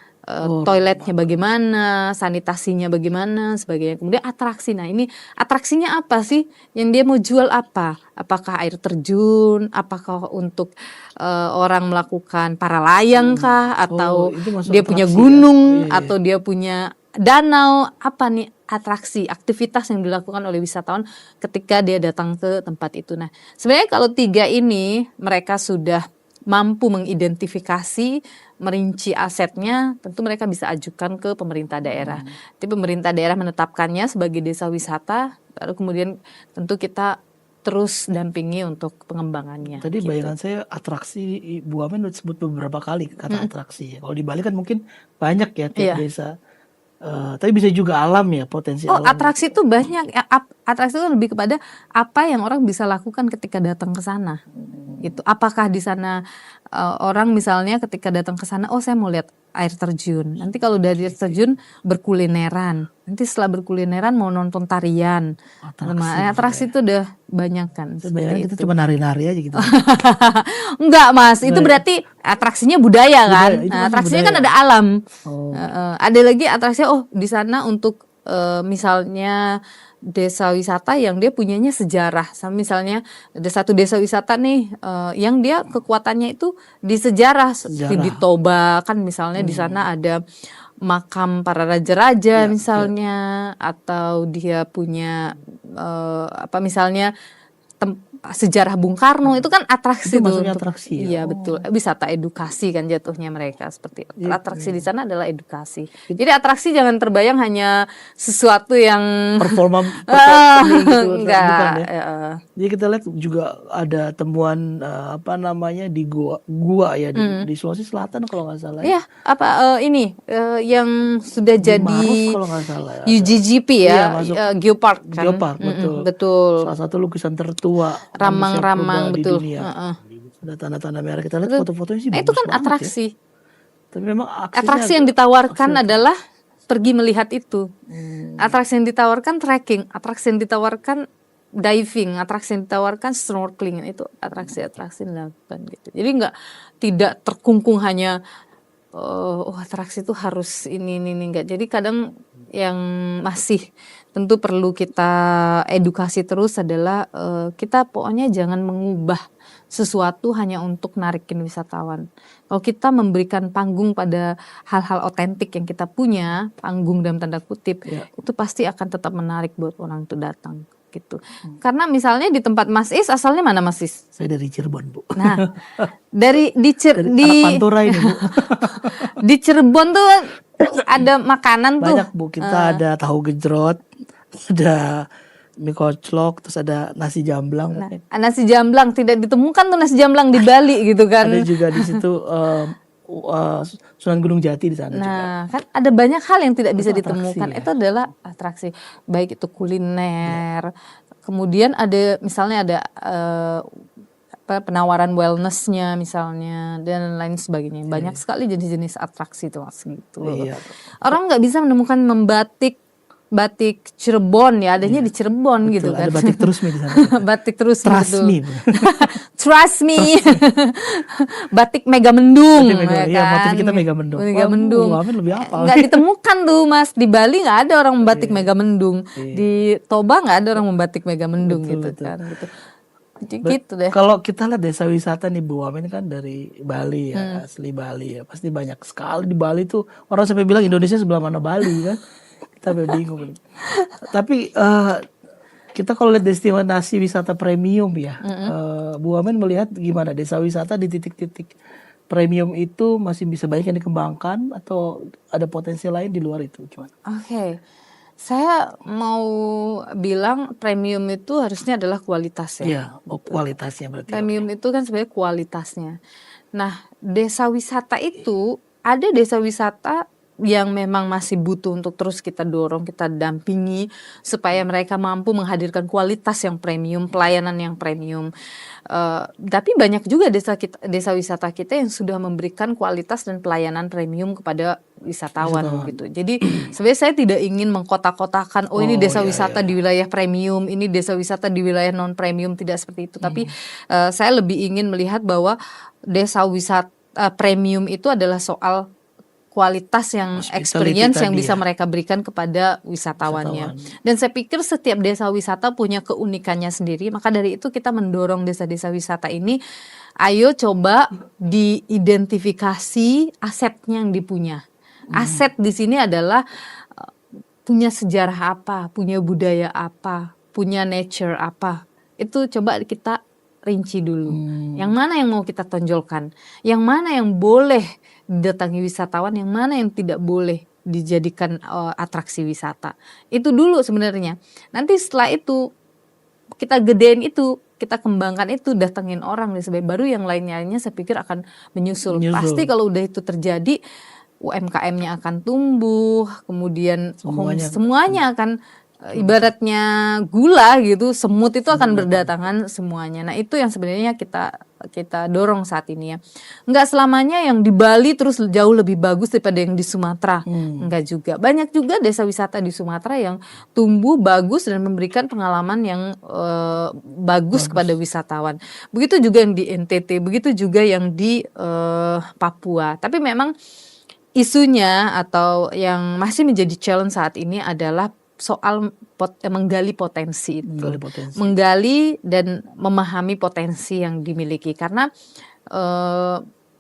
A: toiletnya bagaimana, sanitasinya bagaimana, sebagainya. Kemudian atraksi. Nah, ini atraksinya apa sih? Yang dia mau jual apa? Apakah air terjun? Apakah untuk orang melakukan para layang kah? Atau
B: itu masuk
A: dia punya
B: atraksi ya?
A: gunung?
B: Iya.
A: Atau dia punya danau? Apa nih atraksi, aktivitas yang dilakukan oleh wisatawan ketika dia datang ke tempat itu? Nah, sebenarnya kalau 3 ini mereka sudah mampu mengidentifikasi, merinci asetnya, tentu mereka bisa ajukan ke pemerintah daerah. Jadi pemerintah daerah menetapkannya sebagai desa wisata, baru kemudian tentu kita terus dampingi untuk pengembangannya.
B: Tadi
A: gitu.
B: bayangan saya atraksi, Bu Amen udah sebut beberapa kali kata atraksi ya. Kalau di Bali kan mungkin banyak ya tiap
A: Iya.
B: desa. Tapi bisa juga alam ya, potensi
A: Oh,
B: alam.
A: atraksi itu banyak. Atraksi itu lebih kepada apa yang orang bisa lakukan ketika datang ke sana. Gitu. Apakah di sana orang misalnya ketika datang ke sana, oh saya mau lihat air terjun. Nanti kalau dari air terjun berkulineran. Nanti setelah berkulineran mau nonton tarian. Atraksi itu udah banyak kan.
B: Saya bayangkan kita cuma nari-nari aja gitu.
A: Enggak, Mas, itu berarti atraksinya budaya kan.
B: Budaya, itu
A: Nah,
B: masih
A: atraksinya
B: budaya.
A: kan ada alam.
B: Oh.
A: Ada lagi atraksinya, oh di sana untuk misalnya desa wisata yang dia punyanya sejarah. Sama misalnya ada satu desa wisata nih yang dia kekuatannya itu di sejarah. Seperti di Toba kan misalnya di sana ada makam para raja-raja misalnya, atau dia punya apa misalnya sejarah Bung Karno, itu kan atraksi
B: Itu
A: tuh
B: maksudnya
A: untuk-
B: atraksi ya?
A: Iya betul, wisata edukasi kan jatuhnya mereka seperti itu. Atraksi di sana adalah edukasi. Jadi atraksi jangan terbayang hanya sesuatu yang
B: Performa seni gitu,
A: enggak.
B: bukan ya? Jadi kita lihat juga ada temuan apa namanya di gua ya di Sulawesi Selatan kalau nggak salah.
A: Iya, apa ini yang sudah
B: Di
A: jadi
B: Maros kalau nggak salah ya.
A: UGGP
B: Iya,
A: ya,
B: masuk
A: Geopark kan.
B: Geopark, betul.
A: Betul.
B: Salah satu lukisan tertua
A: Ramang-ramang,
B: manusia purba
A: betul.
B: di dunia.
A: Heeh.
B: Ada tanda-tanda merah. Kita lihat foto-fotonya sih
A: Nah, itu
B: bagus
A: kan
B: banget
A: atraksi.
B: ya. Tapi memang aksesnya
A: Atraksi yang ditawarkan adalah pergi melihat itu. Atraksi yang ditawarkan trekking, atraksi yang ditawarkan diving, atraksi yang ditawarkan snorkeling, itu atraksi-atraksi yang dilakukan gitu. Jadi tidak terkungkung hanya oh atraksi itu harus ini enggak. Jadi kadang yang masih tentu perlu kita edukasi terus adalah kita pokoknya jangan mengubah sesuatu hanya untuk narikin wisatawan. Kalau kita memberikan panggung pada hal-hal otentik yang kita punya, panggung dalam tanda kutip, itu pasti akan tetap menarik buat orang itu datang gitu. Karena misalnya di tempat Mas Is, asalnya mana Mas Is?
B: Saya dari Cirebon, Bu.
A: Nah, dari
B: anak Pantura ini, Bu.
A: di Cirebon tuh ada makanan tuh.
B: Banyak, Bu. Kita ada tahu gejrot, ada mie koclok, terus ada nasi jamblang.
A: Nah, nasi jamblang tidak ditemukan tuh nasi jamblang di Bali gitu kan.
B: Ada juga di situ Sunan Gunung Jati di sana juga.
A: Nah, kan ada banyak hal yang tidak bisa
B: Itu atraksi,
A: ditemukan.
B: ya?
A: Itu adalah atraksi, baik itu kuliner. Kemudian ada misalnya ada penawaran wellnessnya misalnya dan lain sebagainya. Banyak sekali jenis-jenis atraksi itu Mas gitu.
B: Iya.
A: Orang nggak bisa menemukan batik Cirebon ya, adanya di Cirebon gitu
B: Betul,
A: kan.
B: ada batik terus di sana.
A: Batik terus
B: Trust
A: gitu.
B: me.
A: Trust me. Batik Megamendung.
B: Batik Mega- iya, motif kita
A: kan?
B: Megamendung.
A: Megamendung.
B: Wah, Bu Amin lebih hafal.
A: Nggak ditemukan tuh Mas, di Bali nggak ada orang membatik Megamendung. Di Toba nggak ada orang membatik Megamendung gitu kan. Gitu. Jadi gitu deh.
B: Kalau kita lihat desa wisata nih Bu Amin kan dari Bali ya, asli Bali ya. Pasti banyak sekali di Bali tuh. Orang sampai bilang Indonesia sebelah mana Bali kan. Kita sampai bingung. Tapi kita kalau lihat destinasi wisata premium ya, Bu Amin melihat gimana desa wisata di titik-titik premium itu masih bisa banyak yang dikembangkan atau ada potensi lain di luar itu gimana?
A: Oke. Saya mau bilang premium itu harusnya adalah kualitas ya.
B: Iya, kualitasnya berarti.
A: Premium itu kan sebenarnya kualitasnya. Nah, desa wisata itu ada desa wisata yang memang masih butuh untuk terus kita dorong, kita dampingi supaya mereka mampu menghadirkan kualitas yang premium, pelayanan yang premium. Tapi banyak juga desa wisata kita yang sudah memberikan kualitas dan pelayanan premium kepada wisatawan gitu. Jadi sebenarnya saya tidak ingin mengkotak-kotakan, oh ini desa wisata di wilayah premium, ini desa wisata di wilayah non premium, tidak seperti itu. Tapi saya lebih ingin melihat bahwa desa wisata premium itu adalah soal kualitas yang experience yang bisa mereka berikan kepada wisatawannya. Dan saya pikir setiap desa wisata punya keunikannya sendiri. Maka dari itu kita mendorong desa-desa wisata ini, ayo coba diidentifikasi asetnya yang dipunya. Aset di sini adalah punya sejarah apa, punya budaya apa, punya nature apa. Itu coba kita rinci dulu. Yang mana yang mau kita tonjolkan, yang mana yang boleh didatangi wisatawan, yang mana yang tidak boleh dijadikan atraksi wisata. Itu dulu sebenarnya. Nanti setelah itu kita gedein itu, kita kembangkan itu, datengin orang dan sebagainya. Baru yang lainnya saya pikir akan menyusul. Pasti kalau udah itu terjadi, UMKM-nya akan tumbuh, kemudian semuanya akan ibaratnya gula gitu, semut itu akan berdatangan semuanya. Nah itu yang sebenarnya kita dorong saat ini ya. Enggak selamanya yang di Bali terus jauh lebih bagus daripada yang di Sumatera. Enggak juga. Banyak juga desa wisata di Sumatera yang tumbuh bagus dan memberikan pengalaman yang bagus kepada wisatawan. Begitu juga yang di NTT, begitu juga yang di Papua. Tapi memang isunya atau yang masih menjadi challenge saat ini adalah soal menggali potensi itu, menggali dan memahami potensi yang dimiliki, karena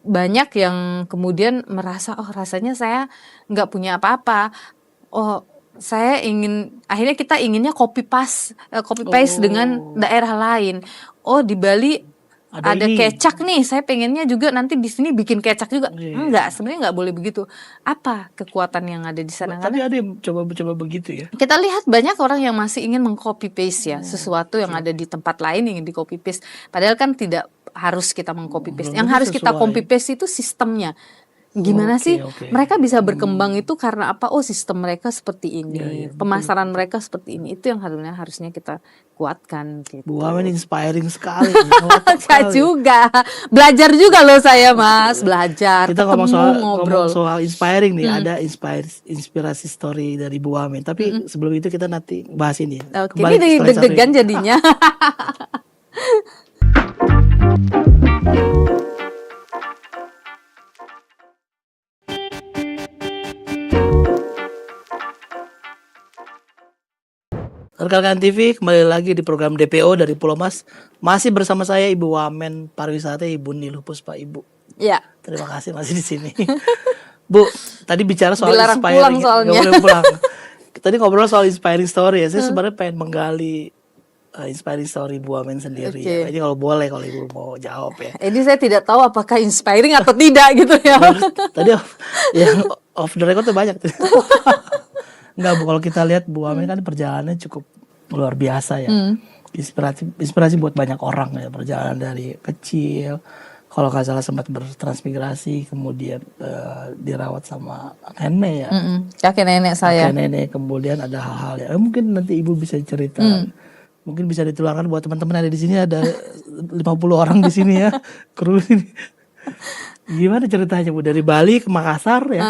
A: banyak yang kemudian merasa rasanya saya nggak punya apa-apa, saya akhirnya kita inginnya copy paste dengan daerah lain. Di Bali ada kecak nih, saya pengennya juga nanti di sini bikin kecak juga. Enggak, sebenarnya nggak boleh begitu. Apa kekuatan yang ada di sana?
B: Tapi ada yang coba begitu ya.
A: Kita lihat banyak orang yang masih ingin meng-copy paste ya, sesuatu yang ada di tempat lain ingin di-copy paste. Padahal kan tidak harus kita meng-copy paste. Yang harus kita copy paste itu sistemnya. Gimana sih mereka bisa berkembang itu karena apa? Sistem mereka seperti ini, pemasaran mereka seperti ini. Itu yang harusnya kita kuatkan gitu.
B: Bu Wamen inspiring sekali.
A: Enggak juga. Belajar juga loh saya, Mas. Belajar.
B: Kita ngomong soal inspiring nih. Ada inspirasi story dari Bu Wamen. Tapi sebelum itu kita nanti bahas ini.
A: Oke, ini deg-degan jadinya.
B: Rekan-rekan TV, kembali lagi di program DPO dari Pulau Mas. Masih bersama saya Ibu Wamen Pariwisata, Ibu Nilupus, Pak Ibu.
A: Iya.
B: Terima kasih masih di sini. Bu, tadi bicara soal
A: dilarang
B: inspiring.
A: Pulang soalnya.
B: Gak boleh pulang. Tadi ngobrol soal inspiring story ya. Saya sebenarnya pengen menggali inspiring story Bu Wamen sendiri. Ya. Ini kalau boleh, kalau Ibu mau jawab ya.
A: Ini saya tidak tahu apakah inspiring atau tidak gitu ya.
B: Tadi yang off the record tuh banyak tuh. Enggak Bu, kalau kita lihat Bu Wamen kan perjalanannya cukup luar biasa ya. Inspirasi buat banyak orang ya, perjalanan dari kecil. Kalau nggak salah sempat bertransmigrasi, kemudian dirawat sama nenek ya.
A: Kakek nenek saya.
B: Kakek nenek, kemudian ada hal-hal ya. Mungkin nanti Ibu bisa cerita. Mungkin bisa ditularkan buat teman-teman ada di sini, ada 50 orang di sini ya. Kru ini. Gimana ceritanya Bu, dari Bali ke Makassar ya?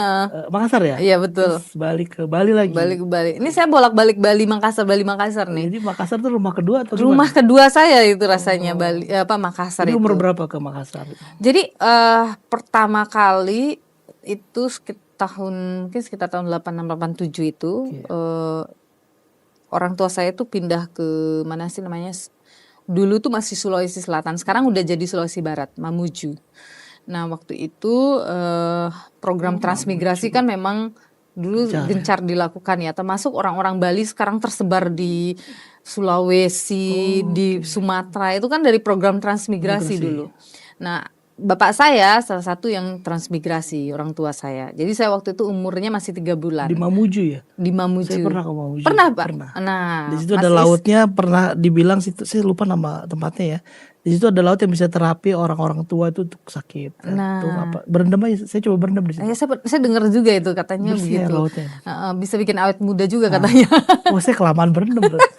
B: Makassar ya?
A: Iya betul.
B: Terus balik ke Bali lagi.
A: Balik ke Bali. Ini saya bolak-balik Bali Makassar nih.
B: Jadi Makassar tuh rumah kedua atau
A: rumah gimana? Kedua saya itu rasanya Bali Makassar.
B: Jadi
A: itu.
B: Umur berapa ke Makassar?
A: Jadi pertama kali itu sekitar tahun 86-87 itu orang tua saya tuh pindah ke mana sih namanya? Dulu tuh masih Sulawesi Selatan. Sekarang udah jadi Sulawesi Barat, Mamuju. Nah waktu itu program transmigrasi kan memang dulu gencar dilakukan ya, termasuk orang-orang Bali sekarang tersebar di Sulawesi, di Sumatera, itu kan dari program transmigrasi dulu. Nah bapak saya salah satu yang transmigrasi, orang tua saya. Jadi saya waktu itu umurnya masih 3 bulan.
B: Di Mamuju ya?
A: Di Mamuju.
B: Saya pernah ke Mamuju.
A: Pernah, Pak?
B: Pernah.
A: Nah,
B: Di situ ada lautnya, pernah dibilang situ, saya lupa nama tempatnya ya. Di situ ada laut yang bisa terapi orang-orang tua itu untuk sakit.
A: Nah.
B: Itu apa? Berendam aja, saya coba berendam di situ.
A: Saya dengar juga itu katanya
B: Bersih ya
A: begitu.
B: lautnya.
A: Bisa bikin awet muda juga katanya.
B: Oh, saya kelamaan berendam berarti.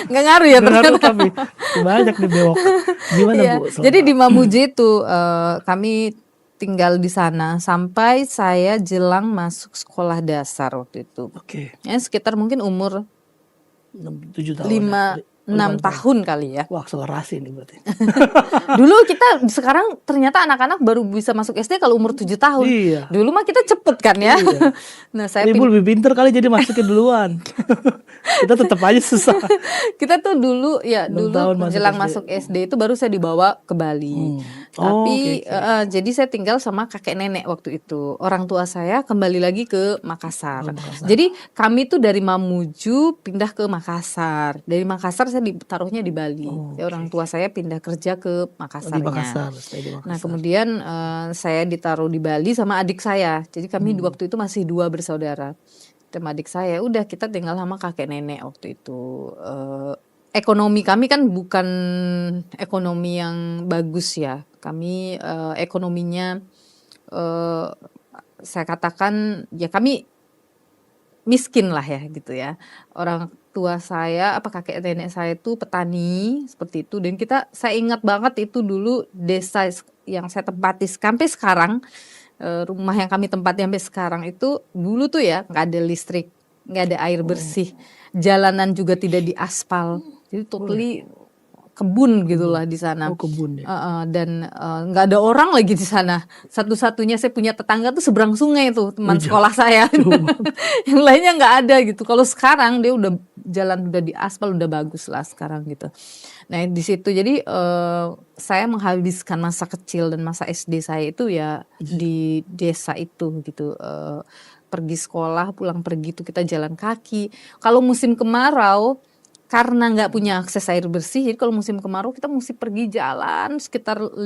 A: Nggak ngaruh ya
B: Nggak ngaruh,
A: ternyata.
B: tapi banyak nih bewok. Gimana
A: Iya.
B: Bu?
A: Jadi di Mamuju itu kami tinggal di sana sampai saya jelang masuk sekolah dasar waktu itu.
B: Oke.
A: Ya, sekitar mungkin umur
B: 7 tahun.
A: 6 tahun kali ya.
B: Wah, akselerasi nih berarti.
A: Dulu kita sekarang ternyata anak-anak baru bisa masuk SD kalau umur 7 tahun.
B: Iya.
A: Dulu mah kita cepet kan ya.
B: Iya.
A: Nah, saya
B: Ibu lebih pinter kali jadi masukin duluan. Kita tetap aja susah.
A: kita tuh dulu
B: 6
A: dulu
B: tahun masuk
A: menjelang
B: SD.
A: masuk SD itu baru saya dibawa ke Bali. Tapi
B: oke.
A: jadi saya tinggal sama kakek nenek waktu itu. Orang tua saya kembali lagi ke Makassar.
B: Makassar.
A: Jadi kami tuh dari Mamuju pindah ke Makassar. Dari Makassar saya ditaruhnya di Bali. Jadi orang tua saya pindah kerja ke Makassarnya.
B: Di Makassar, stay di Makassar.
A: Nah kemudian saya ditaruh di Bali sama adik saya. Jadi kami waktu itu masih 2 bersaudara. Sama adik saya, udah kita tinggal sama kakek nenek waktu itu. Ekonomi kami kan bukan ekonomi yang bagus ya. Kami ekonominya saya katakan ya kami miskin lah ya gitu ya. Orang tua saya kakek nenek saya itu petani seperti itu, dan saya ingat banget itu dulu desa yang saya tempati sampai sekarang, rumah yang kami tempati sampai sekarang itu dulu tuh ya nggak ada listrik, nggak ada air bersih, jalanan juga tidak diaspal, jadi totally kebun gitulah di sana.
B: Kebun ya.
A: Dan nggak ada orang lagi di sana. Satu-satunya saya punya tetangga tuh seberang sungai tuh teman sekolah saya. Yang lainnya nggak ada gitu. Kalau sekarang dia udah jalan udah diaspal, udah bagus lah sekarang gitu. Nah di situ jadi saya menghabiskan masa kecil dan masa SD saya itu ya di desa itu gitu. Pergi sekolah, pulang pergi itu kita jalan kaki. Kalau musim kemarau karena nggak punya akses air bersih, jadi kalau musim kemarau kita mesti pergi jalan sekitar 5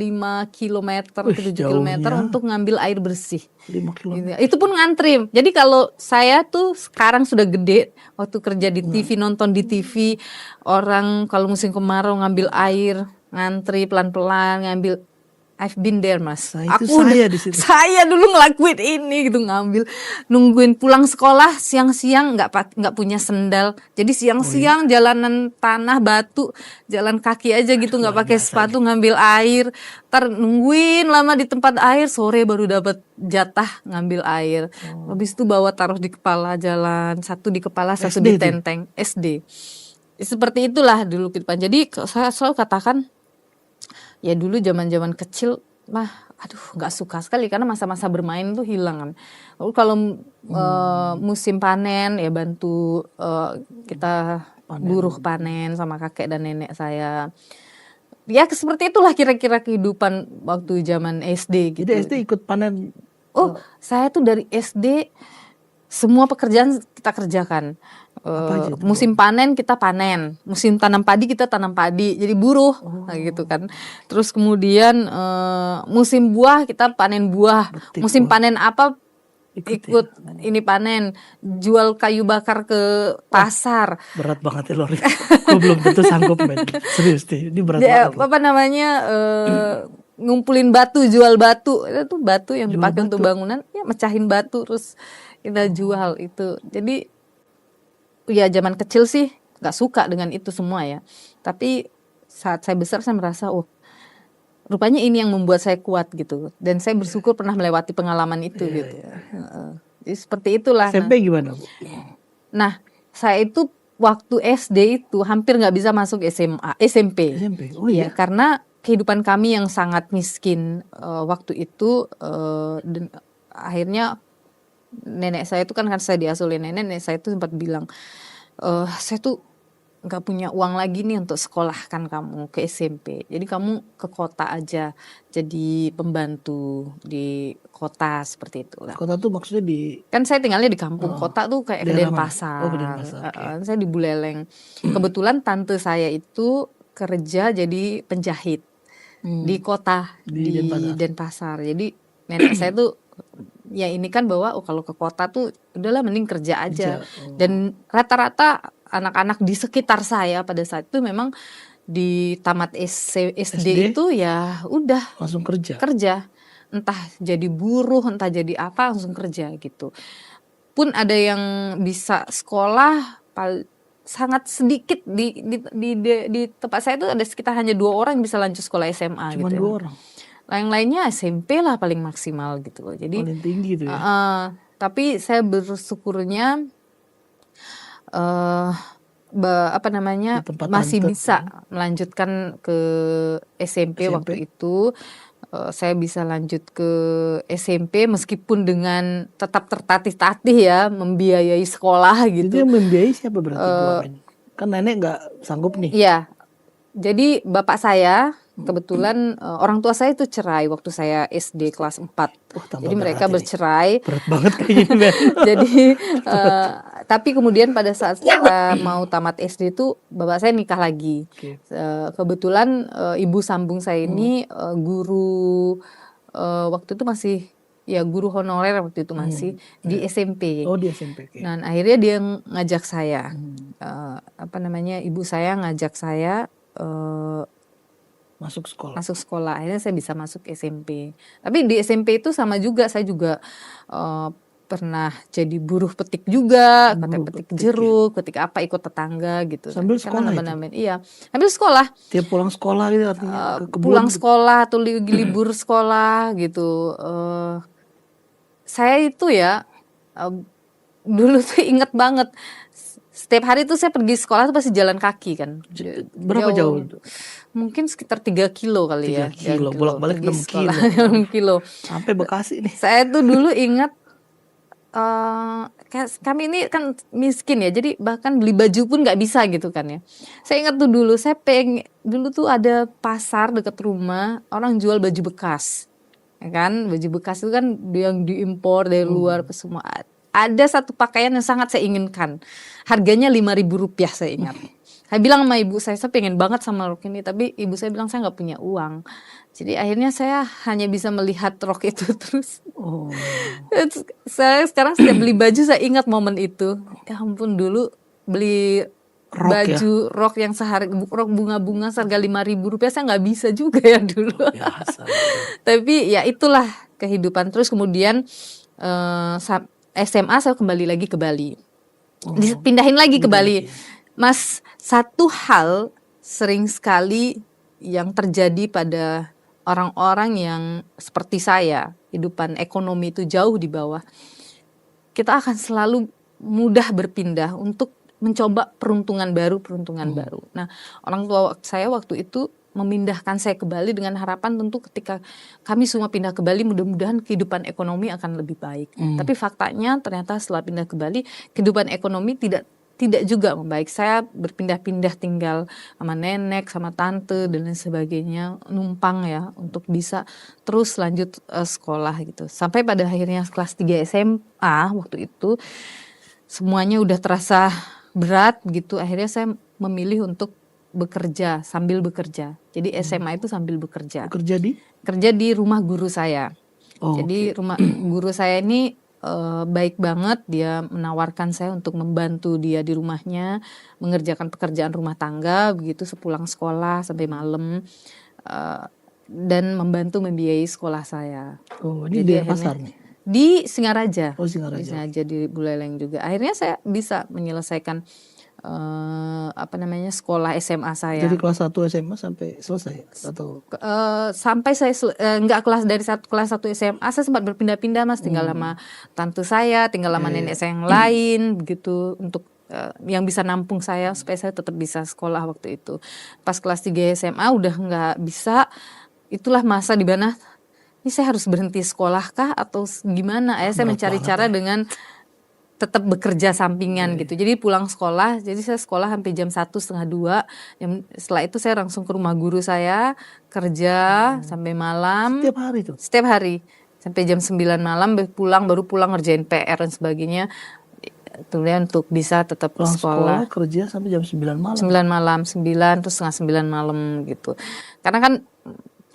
A: km atau 7 km untuk ngambil air bersih.
B: 5 km.
A: Itu pun ngantri. Jadi kalau saya tuh sekarang sudah gede, waktu kerja di TV, nonton di TV, orang kalau musim kemarau ngambil air, ngantri pelan-pelan ngambil. I've been there, Mas.
B: Nah, itu saya di situ.
A: Saya dulu ngelakuin ini gitu, ngambil, nungguin pulang sekolah siang-siang nggak punya sendal. Jadi siang-siang jalanan tanah batu, jalan kaki aja gitu, nggak pakai sepatu, ngambil air. Ntar nungguin lama di tempat air, sore baru dapat jatah ngambil air. Habis itu bawa taruh di kepala jalan, satu di kepala, satu di tenteng. SD. Seperti itulah dulu kehidupan. Jadi saya selalu katakan, ya dulu zaman-zaman kecil mah aduh nggak suka sekali karena masa-masa bermain tuh hilang kan. Lalu kalau musim panen ya bantu kita buruh panen sama kakek dan nenek saya. Ya seperti itulah kira-kira kehidupan waktu zaman SD gitu.
B: Jadi SD ikut panen.
A: Saya tuh dari SD semua pekerjaan kita kerjakan. Musim panen kita panen, musim tanam padi kita tanam padi, jadi buruh gitu kan. Terus kemudian musim buah kita panen buah, musim panen apa ikut ini panen, jual kayu bakar ke pasar.
B: Berat banget ya Lori. Gue belum tentu sanggup men. Serius deh, ini berat banget.
A: Apa namanya ngumpulin batu, jual batu, itu batu yang dipakai untuk bangunan, ya mecahin batu terus kita jual itu. Jadi ya zaman kecil sih nggak suka dengan itu semua ya. Tapi saat saya besar saya merasa rupanya ini yang membuat saya kuat gitu. Dan saya bersyukur pernah melewati pengalaman itu gitu. Jadi seperti itulah.
B: SMP gimana Bu?
A: Nah saya itu waktu SD itu hampir nggak bisa masuk SMP.
B: Oh iya.
A: Karena kehidupan kami yang sangat miskin waktu itu, dan akhirnya nenek saya itu kan saya diasuh oleh nenek saya itu sempat bilang, saya tuh nggak punya uang lagi nih untuk sekolahkan kamu ke SMP, jadi kamu ke kota aja jadi pembantu di kota seperti itu lah.
B: Kota tuh maksudnya
A: kan saya tinggalnya di kampung. Kota tuh kayak ke Denpasar. Saya di Buleleng. Kebetulan tante saya itu kerja jadi penjahit. di kota,
B: Di
A: di
B: Denpasar.
A: Denpasar. Jadi nenek saya tuh ya ini kan bahwa kalau ke kota tuh udahlah mending kerja aja. Dan rata-rata anak-anak di sekitar saya pada saat itu memang di tamat SD itu ya udah
B: Langsung kerja.
A: entah jadi buruh, entah jadi apa, langsung kerja gitu. Pun ada yang bisa sekolah sangat sedikit di tempat saya itu ada sekitar hanya 2 orang yang bisa lanjut sekolah SMA
B: Cuma
A: gitu.
B: 2 orang.
A: Yang lainnya SMP lah paling maksimal gitu loh. Jadi
B: Paling tinggi itu ya.
A: tapi saya bersyukurnya
B: Di tempat
A: masih
B: tante.
A: bisa melanjutkan ke SMP waktu itu. Saya bisa lanjut ke SMP meskipun dengan tetap tertatih-tatih ya membiayai sekolah
B: Jadi
A: gitu.
B: yang membiayai siapa berarti Bu Amin? Kan nenek nggak sanggup nih.
A: Iya. Jadi bapak saya kebetulan orang tua saya itu cerai waktu saya SD kelas 4. Jadi mereka bercerai.
B: Berat banget kayaknya.
A: Jadi tapi kemudian pada saat saya mau tamat SD itu bapak saya nikah lagi. Kebetulan ibu sambung saya ini guru waktu itu masih ya guru honorer waktu itu masih di SMP.
B: Oh di SMP.
A: Nah akhirnya dia ngajak saya, ibu saya ngajak saya
B: masuk sekolah.
A: Masuk sekolah. Akhirnya saya bisa masuk SMP. Tapi di SMP itu sama juga, saya juga pernah jadi buruh petik juga, petik jeruk, petik apa ikut tetangga gitu.
B: Sambil sekolah
A: Iya, sambil sekolah.
B: Tiap pulang sekolah gitu artinya ke kebun.
A: Pulang sekolah atau libur sekolah gitu. Saya itu ya dulu tuh inget banget. Setiap hari tuh saya pergi sekolah tuh pasti jalan kaki kan.
B: Berapa jauh?
A: Mungkin sekitar 3 kilo kali
B: 3 kilo, bolak-balik 6 kilo.
A: 6 kilo.
B: Sampai Bekasi nih.
A: Saya tuh dulu ingat kami ini kan miskin ya, jadi bahkan beli baju pun nggak bisa gitu kan ya. Saya ingat tuh dulu, dulu tuh ada pasar dekat rumah, orang jual baju bekas. Ya kan, baju bekas itu kan yang diimpor dari luar ke semua. Ada satu pakaian yang sangat saya inginkan. Harganya Rp5.000 saya ingat. Saya bilang sama ibu saya pengen banget sama rok ini. Tapi ibu saya bilang saya gak punya uang. Jadi akhirnya saya hanya bisa melihat rok itu terus. Saya sekarang setiap beli baju saya ingat momen itu. Ya ampun dulu beli baju rok yang rok bunga-bunga seharga Rp5.000 saya nggak bisa juga ya dulu.
B: Biasa.
A: Tapi ya itulah kehidupan. Terus kemudian SMA saya kembali lagi ke Bali. Dipindahin lagi ke Bali. Mas, satu hal sering sekali yang terjadi pada orang-orang yang seperti saya, kehidupan ekonomi itu jauh di bawah. Kita akan selalu mudah berpindah untuk mencoba peruntungan baru. Nah, orang tua saya waktu itu memindahkan saya ke Bali dengan harapan tentu ketika kami semua pindah ke Bali mudah-mudahan kehidupan ekonomi akan lebih baik. Tapi faktanya ternyata setelah pindah ke Bali kehidupan ekonomi tidak juga membaik. Saya berpindah-pindah tinggal sama nenek, sama tante dan lain sebagainya, numpang ya untuk bisa terus lanjut sekolah gitu. Sampai pada akhirnya kelas 3 SMA waktu itu semuanya udah terasa berat gitu. Akhirnya saya memilih untuk bekerja sambil bekerja. Jadi SMA itu sambil bekerja. Kerja di rumah guru saya. Jadi rumah guru saya ini baik banget, dia menawarkan saya untuk membantu dia di rumahnya mengerjakan pekerjaan rumah tangga begitu sepulang sekolah sampai malam dan membantu membiayai sekolah saya.
B: Ini di pasar nih.
A: Di Singaraja.
B: Singaraja.
A: Di Singaraja di Buleleng juga. Akhirnya saya bisa menyelesaikan sekolah SMA saya.
B: Dari kelas 1 SMA sampai selesai atau
A: sampai saya enggak dari kelas 1 SMA saya sempat berpindah-pindah Mas, tinggal sama tante saya, tinggal sama nenek saya yang lain begitu untuk yang bisa nampung saya supaya saya tetap bisa sekolah waktu itu. Pas kelas 3 SMA udah enggak bisa. Itulah masa di mana ini saya harus berhenti sekolah kah atau gimana? Saya mencari cara dengan tetap bekerja sampingan gitu. Jadi pulang sekolah, jadi saya sekolah sampai jam 1:30, 2. Setelah itu saya langsung ke rumah guru saya, kerja sampai malam.
B: Setiap hari tuh?
A: Setiap hari. Sampai jam 9 malam baru pulang ngerjain PR dan sebagainya. Kemudian untuk bisa tetap sekolah.
B: Kerja sampai jam 9 malam?
A: 9 malam, 9 terus 8:30 malam gitu. Karena kan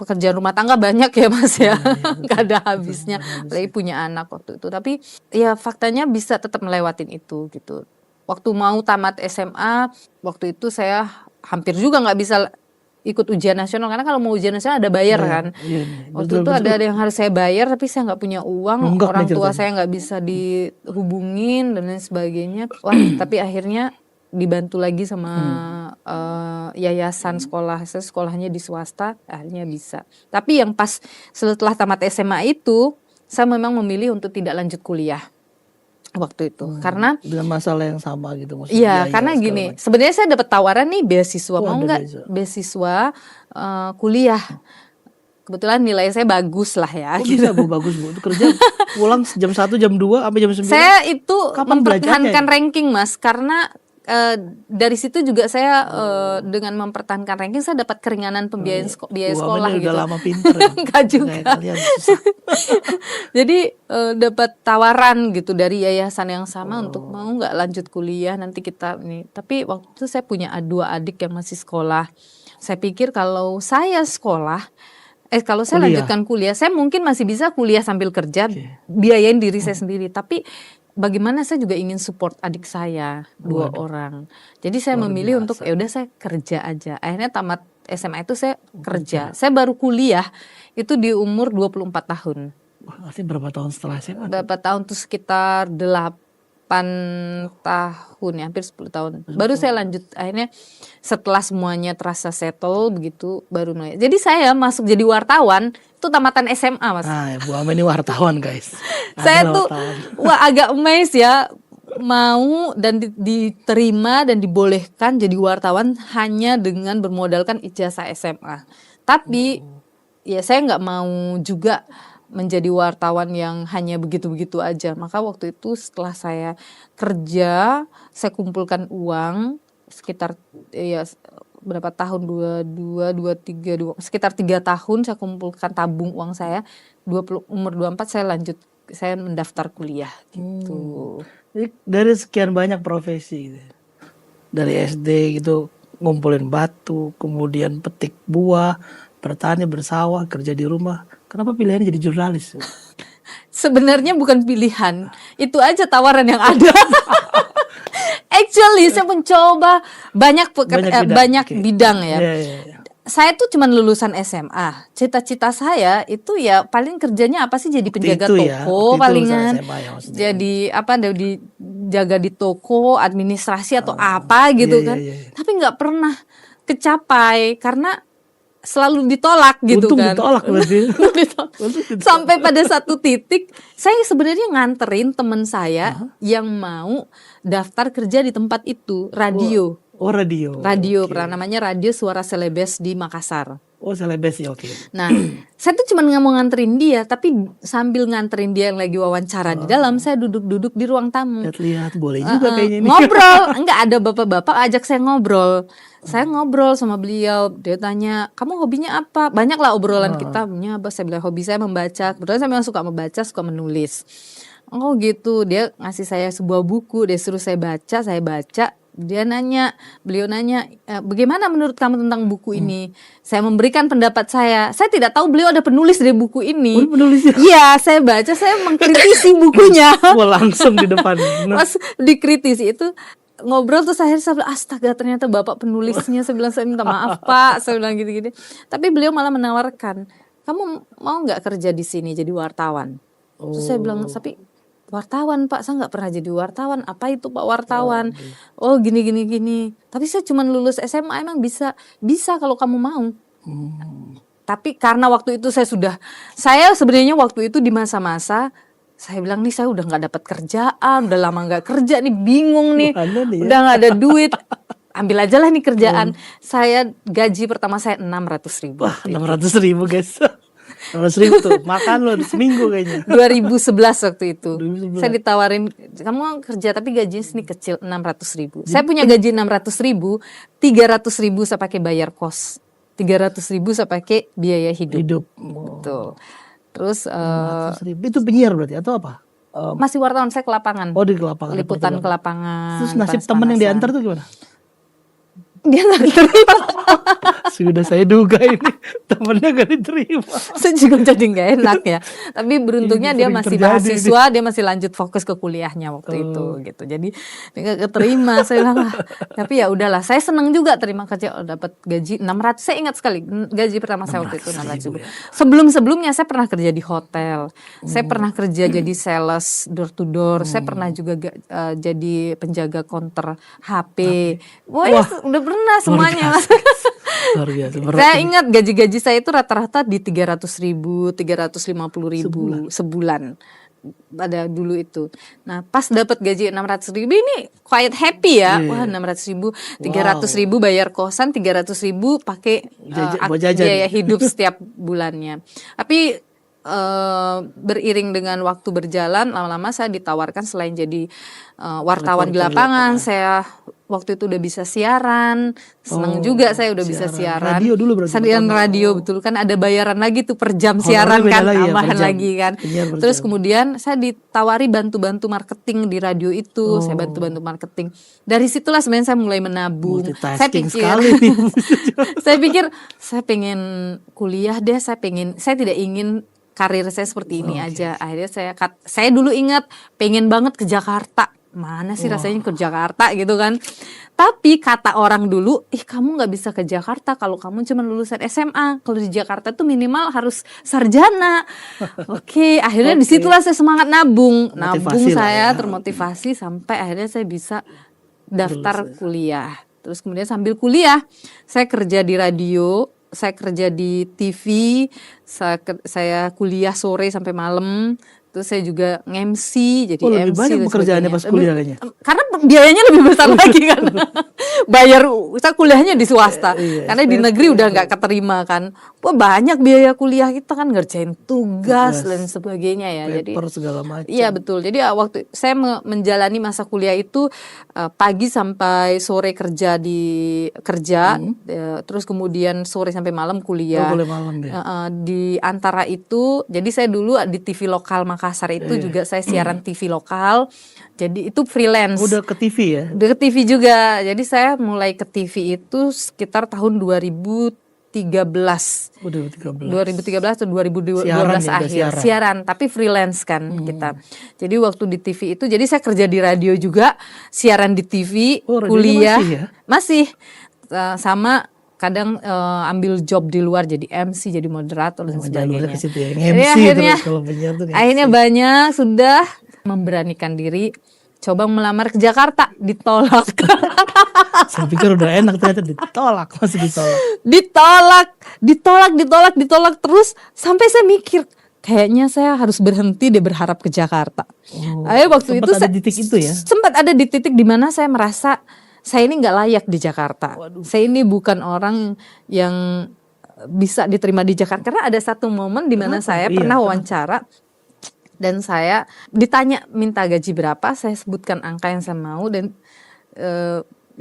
A: pekerjaan rumah tangga banyak ya Mas ya, nggak ada habisnya,
B: Betul,
A: apalagi punya anak waktu itu. Tapi ya faktanya bisa tetap melewatin itu gitu. Waktu mau tamat SMA, waktu itu saya hampir juga nggak bisa ikut ujian nasional, karena kalau mau ujian nasional ada bayar kan.
B: Iya,
A: Waktu itu ada yang harus saya bayar, tapi saya nggak punya uang,
B: Nunggak
A: orang
B: nih
A: tua
B: ceritanya.
A: saya nggak bisa dihubungin dan lain sebagainya. Wah, tapi akhirnya dibantu lagi sama yayasan sekolah. Saya sekolahnya di swasta, akhirnya bisa. Tapi yang pas setelah tamat SMA itu, saya memang memilih untuk tidak lanjut kuliah waktu itu, karena
B: dengan masalah yang sama gitu maksudnya.
A: iya,
B: biaya
A: karena
B: segala
A: gini,
B: macam.
A: sebenarnya saya dapat tawaran nih beasiswa,
B: Oh,
A: mau
B: ada
A: nggak beasiswa kuliah. Kebetulan nilai saya bagus lah ya.
B: Oh,
A: Gitu.
B: bisa Bu, bagus Bu. Itu kerja pulang jam 1, jam 2 sampai jam 9.
A: Saya itu
B: Kapan
A: mempertahankan
B: belajarnya
A: ranking Mas, karena dari situ juga saya dengan mempertahankan ranking saya dapat keringanan pembiayaan biaya
B: Bu
A: sekolah
B: Amin
A: gitu.
B: udah lama pinter ya.
A: Enggak juga.
B: Kayak kalian susah.
A: Jadi dapat tawaran gitu dari yayasan yang sama untuk mau nggak lanjut kuliah nanti kita ini. Tapi waktu itu saya punya dua adik yang masih sekolah. Saya pikir kalau saya sekolah, kalau saya
B: Kuliah.
A: lanjutkan kuliah, saya mungkin masih bisa kuliah sambil kerja, biayain diri saya sendiri. Tapi bagaimana saya juga ingin support adik saya 2 orang. Jadi saya memilih untuk ya udah saya kerja aja. Akhirnya tamat SMA itu saya kerja. Saya baru kuliah itu di umur 24 tahun.
B: Wah, artinya berapa tahun setelah SMA?
A: Berapa tahun tuh sekitar 8 tahun ya, hampir 10 tahun. Baru saya lanjut akhirnya setelah semuanya terasa settle begitu baru mulai. Jadi saya masuk jadi wartawan itu tamatan SMA Mas.
B: Nah, Bu Amin ini wartawan guys.
A: Saya
B: Adalah
A: tuh
B: wartawan.
A: wah agak amazed ya, mau dan diterima dan dibolehkan jadi wartawan hanya dengan bermodalkan ijazah SMA. Tapi ya saya nggak mau juga menjadi wartawan yang hanya begitu-begitu aja. Maka waktu itu setelah saya kerja, saya kumpulkan uang sekitar ya berapa tahun, 22, 23, sekitar 3 tahun saya kumpulkan tabung uang saya. Umur 24 saya mendaftar kuliah gitu.
B: Jadi dari sekian banyak profesi gitu. Dari SD gitu ngumpulin batu, kemudian petik buah, bertani, bersawah, kerja di rumah. Kenapa pilihannya jadi jurnalis?
A: Sebenarnya bukan pilihan, itu aja tawaran yang ada. Actually saya mencoba banyak bidang ya.
B: Iya.
A: Saya tuh cuman lulusan SMA. Cita-cita saya itu ya paling kerjanya apa sih, jadi penjaga
B: itu ya,
A: toko
B: waktu itu
A: palingan.
B: lulusan SMA ya maksudnya.
A: Jadi apa, jaga di toko, administrasi atau apa gitu
B: iya,
A: kan.
B: iya.
A: Tapi nggak pernah kecapai karena selalu ditolak gitu
B: Untung
A: kan.
B: ditolak berarti.
A: Sampai pada satu titik saya sebenarnya nganterin temen saya yang mau daftar kerja di tempat itu, radio.
B: Oh, radio.
A: Pernah namanya Radio Suara Celebes di Makassar.
B: Oh, selebes ya, oke.
A: Nah, saya tuh cuma nggak mau nganterin dia, tapi sambil nganterin dia yang lagi wawancara di dalam, saya duduk-duduk di ruang tamu.
B: Lihat boleh juga kayaknya ini.
A: Ngobrol, enggak ada bapak-bapak ajak saya ngobrol. Saya ngobrol sama beliau, dia tanya, kamu hobinya apa? Banyak lah obrolan kita, hobinya apa? Saya bilang, hobi saya membaca. Kebetulan saya memang suka membaca, suka menulis. Oh gitu, dia ngasih saya sebuah buku, dia suruh saya baca. Beliau nanya, bagaimana menurut kamu tentang buku ini? Saya memberikan pendapat saya. Saya tidak tahu beliau ada penulis dari buku ini.
B: Oh, penulisnya.
A: Iya, saya baca, saya mengkritisi bukunya.
B: Wah, langsung di depan.
A: Pas dikritisi itu ngobrol tuh saya bilang, astaga ternyata bapak penulisnya. Saya bilang, saya minta maaf Pak. Saya bilang gitu-gitu. Tapi beliau malah menawarkan, kamu mau nggak kerja di sini jadi wartawan? Terus saya bilang, tapi wartawan Pak, saya nggak pernah jadi wartawan. Apa itu Pak wartawan? Oh gini. Tapi saya cuma lulus SMA, emang bisa kalau kamu mau. Tapi karena waktu itu saya sebenarnya waktu itu di masa-masa saya bilang nih, saya udah nggak dapat kerjaan, udah lama nggak kerja nih, bingung nih, udah nggak ada duit. Ambil aja lah nih kerjaan. Saya gaji pertama saya 600.000.
B: Wah, 600.000 guys. 600.000 tuh makan lo seminggu kayaknya.
A: 2011 waktu itu.
B: 2011.
A: Saya ditawarin, kamu kerja tapi gajinya sini kecil, 600.000. Saya punya gaji 600.000, 300.000 saya pakai bayar kos, 300.000 saya pakai biaya hidup. Betul. Terus
B: 600.000 itu penyiar berarti atau apa?
A: masih wartawan, saya ke lapangan.
B: Oh, di lapangan.
A: Liputan ke lapangan.
B: Terus nasib temen yang diantar tuh gimana?
A: Dia nggak terima.
B: Sudah saya duga ini temennya gak diterima.
A: Saya juga jadi nggak enak ya. Tapi beruntungnya
B: Ini
A: dia
B: sering
A: masih
B: terjadi
A: mahasiswa, dia masih lanjut fokus ke kuliahnya waktu itu gitu. Jadi dia nggak keterima. Saya bilang, "Ah, tapi ya udahlah. Saya senang juga terima kerja, dapat gaji 600. Saya ingat sekali gaji pertama saya waktu itu 600 ribu. Sebelumnya saya pernah kerja di hotel. Saya pernah kerja jadi sales door to door. Saya pernah juga jadi penjaga counter HP. Wah, udah pernah semuanya.
B: Luar biasa.
A: Saya ingat gaji-gaji saya itu rata-rata di 300.000, 350.000 sebulan pada dulu itu. Nah, pas dapat gaji 600.000 ini quite happy ya. Wah, 600.000, 300.000 bayar kosan, 300.000 pakai
B: buat jajan.
A: biaya hidup setiap bulannya. Tapi beriring dengan waktu berjalan, lama-lama saya ditawarkan selain jadi wartawan di lapangan, saya waktu itu udah bisa siaran, seneng juga saya udah bisa siaran.
B: Radio dulu berarti.
A: Siaran radio betul kan, ada bayaran lagi tuh per jam siaran kan, tambahan lagi kan. Terus kemudian saya ditawari bantu-bantu marketing di radio itu, saya bantu-bantu marketing. Dari situlah sebenarnya saya mulai menabung. Saya pikir, saya pikir saya pengen kuliah deh, saya tidak ingin karir saya seperti ini aja. Akhirnya saya dulu ingat pengen banget ke Jakarta. Mana sih rasanya ke Jakarta gitu kan. Tapi kata orang dulu, kamu gak bisa ke Jakarta kalau kamu cuma lulusan SMA. Kalau di Jakarta tuh minimal harus sarjana. Oke, akhirnya disitulah saya semangat nabung. Nabung saya termotivasi sampai akhirnya saya bisa daftar kuliah. Terus kemudian sambil kuliah, saya kerja di radio, saya kerja di TV, saya kuliah sore sampai malam. Terus saya juga nge-MC, jadi
B: lebih
A: MC
B: banyak pekerjaannya pas kuliah kayaknya.
A: Karena biayanya lebih besar lagi kan. Bayar, saya kuliahnya di swasta. Karena di negeri udah nggak keterima kan. Wah, banyak biaya kuliah kita kan, ngerjain tugas dan sebagainya ya.
B: Paper segala macam.
A: Iya betul. Jadi waktu saya menjalani masa kuliah itu pagi sampai sore kerja, terus kemudian sore sampai malam kuliah.
B: Boleh malam deh.
A: Di antara itu, jadi saya dulu di TV lokal Makassar itu juga saya siaran TV lokal. Jadi itu freelance.
B: Udah ke TV ya?
A: Udah ke TV juga. Jadi saya mulai ke TV itu sekitar tahun 2013. 2013 atau 2012 akhir. Siaran, tapi freelance kan kita. Jadi waktu di TV itu, jadi saya kerja di radio juga, siaran di TV, kuliah. Masih sama kadang ambil job di luar jadi MC, jadi moderator dan sebagainya. Jadi akhirnya banyak sudah memberanikan diri coba melamar ke Jakarta, ditolak.
B: Saya pikir udah enak, ternyata ditolak, masih
A: ditolak terus sampai saya mikir kayaknya saya harus berhenti deh berharap ke Jakarta. Waktu itu
B: ada titik itu ya?
A: Sempat ada di titik di mana saya merasa saya ini nggak layak di Jakarta. Saya ini bukan orang yang bisa diterima di Jakarta. Karena ada satu momen di mana saya pernah wawancara dan saya ditanya minta gaji berapa, saya sebutkan angka yang saya mau dan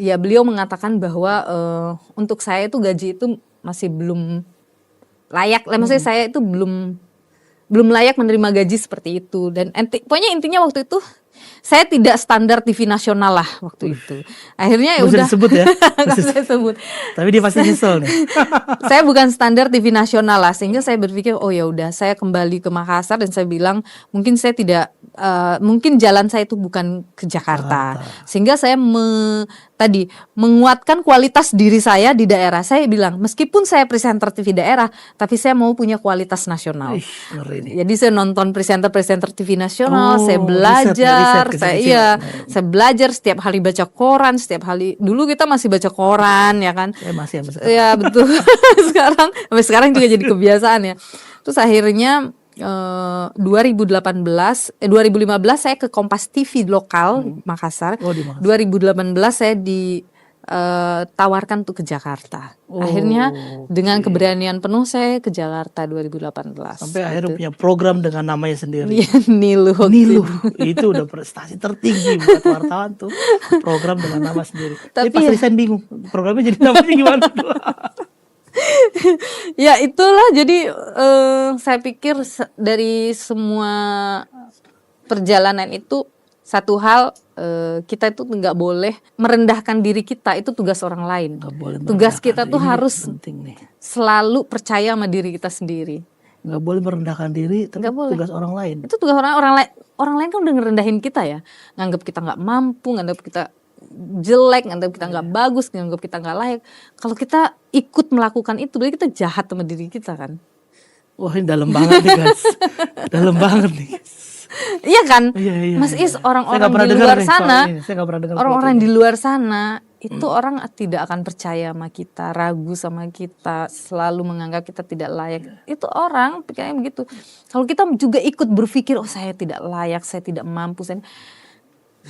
A: ya beliau mengatakan bahwa untuk saya itu gaji itu masih belum layak. Maksudnya saya itu belum layak menerima gaji seperti itu dan pokoknya intinya waktu itu saya tidak standar TV nasional lah waktu itu. Akhirnya ya udah
B: disebut ya.
A: Saya sebut.
B: Tapi dia pasti nyesel nih.
A: Saya bukan standar TV nasional lah, sehingga saya berpikir ya udah saya kembali ke Makassar dan saya bilang mungkin saya tidak mungkin jalan saya itu bukan ke Jakarta. Sehingga saya menguatkan kualitas diri saya di daerah. Saya bilang meskipun saya presenter TV daerah, tapi saya mau punya kualitas nasional. Jadi saya nonton presenter TV nasional, saya belajar, saya belajar setiap hari baca koran, dulu kita masih baca koran ya kan.
B: Masih
A: ya betul. sampai sekarang juga jadi kebiasaan ya. Terus akhirnya 2015 saya ke Kompas TV lokal Makassar. 2018 saya ditawarkan untuk ke Jakarta. Akhirnya dengan keberanian penuh saya ke Jakarta 2018.
B: Sampai akhirnya punya program dengan namanya sendiri.
A: Nilu.
B: Itu udah prestasi tertinggi buat wartawan tuh. Program dengan nama sendiri. Tapi pas resign bingung. Programnya jadi namanya gimana?
A: Ya itulah, jadi saya pikir dari semua perjalanan itu satu hal kita itu nggak boleh merendahkan diri kita, itu tugas orang lain.
B: Nggak boleh
A: Tugas
B: merendahkan.
A: kita tuh
B: Ini
A: harus
B: penting nih.
A: selalu percaya sama diri kita sendiri.
B: Nggak boleh merendahkan diri, tapi
A: Nggak boleh.
B: tugas orang lain.
A: Itu tugas orang lain. Orang lain kan udah ngerendahin kita ya, nganggap kita nggak mampu, nganggap kita jelek, nganggap kita nggak bagus, nganggap kita nggak layak. Kalau kita ikut melakukan itu, berarti kita jahat sama diri kita kan?
B: Wah, ini dalam banget nih guys. Dalam banget nih guys.
A: Iya kan,
B: Iya,
A: Mas Is,
B: Saya
A: orang-orang
B: nggak pernah
A: di
B: dengar
A: luar
B: nih soal
A: sana,
B: ini. Saya nggak pernah dengar
A: orang-orang
B: quote
A: di
B: ini.
A: luar sana itu orang tidak akan percaya sama kita, ragu sama kita, selalu menganggap kita tidak layak. Itu orang pikirnya begitu. Kalau kita juga ikut berpikir, oh saya tidak layak, saya tidak mampu, saya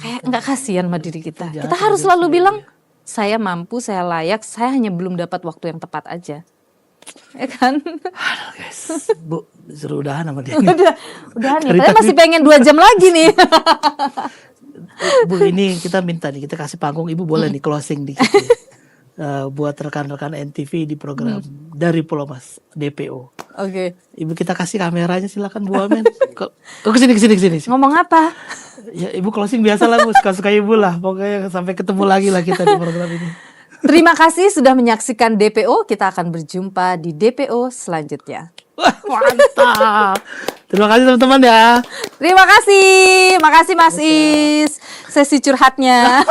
A: kayak nggak kasihan sama diri kita.
B: Jahat
A: Kita
B: sama
A: harus
B: diri
A: selalu
B: sendiri.
A: bilang, saya mampu, saya layak, saya hanya belum dapat waktu yang tepat aja. Ya kan?
B: Aduh guys, Bu, disuruh udahan sama dia.
A: Udah nih,
B: Cerita
A: padahal masih pengen 2 jam lagi nih.
B: Bu, ini kita minta nih, kita kasih panggung. Ibu boleh nih closing dikit nih. Buat rekan-rekan NTV di program Dari Pulau Mas, DPO.
A: Oke,
B: Ibu kita kasih kameranya, silakan Bu Amen. Kesini.
A: ngomong apa?
B: Ya ibu closing biasa lah Bu, suka-suka ibu lah. Pokoknya sampai ketemu lagi lah kita di program ini.
A: Terima kasih sudah menyaksikan DPO. Kita akan berjumpa di DPO selanjutnya.
B: Wah, mantap. Terima kasih teman-teman ya.
A: Terima kasih. Makasih Mas Is. Sesi curhatnya.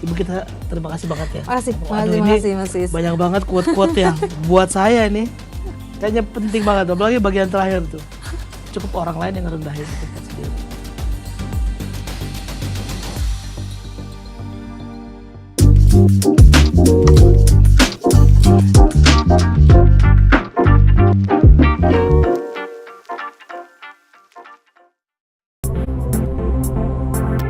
B: Ibu kita terima kasih banget ya.
A: Makasih.
B: Aduh, ini
A: Makasih Mas Is.
B: banyak banget quote-quote yang buat saya ini kayaknya penting banget. Apalagi bagian terakhir tuh. Cukup orang lain yang ngerendahin kita sendiri.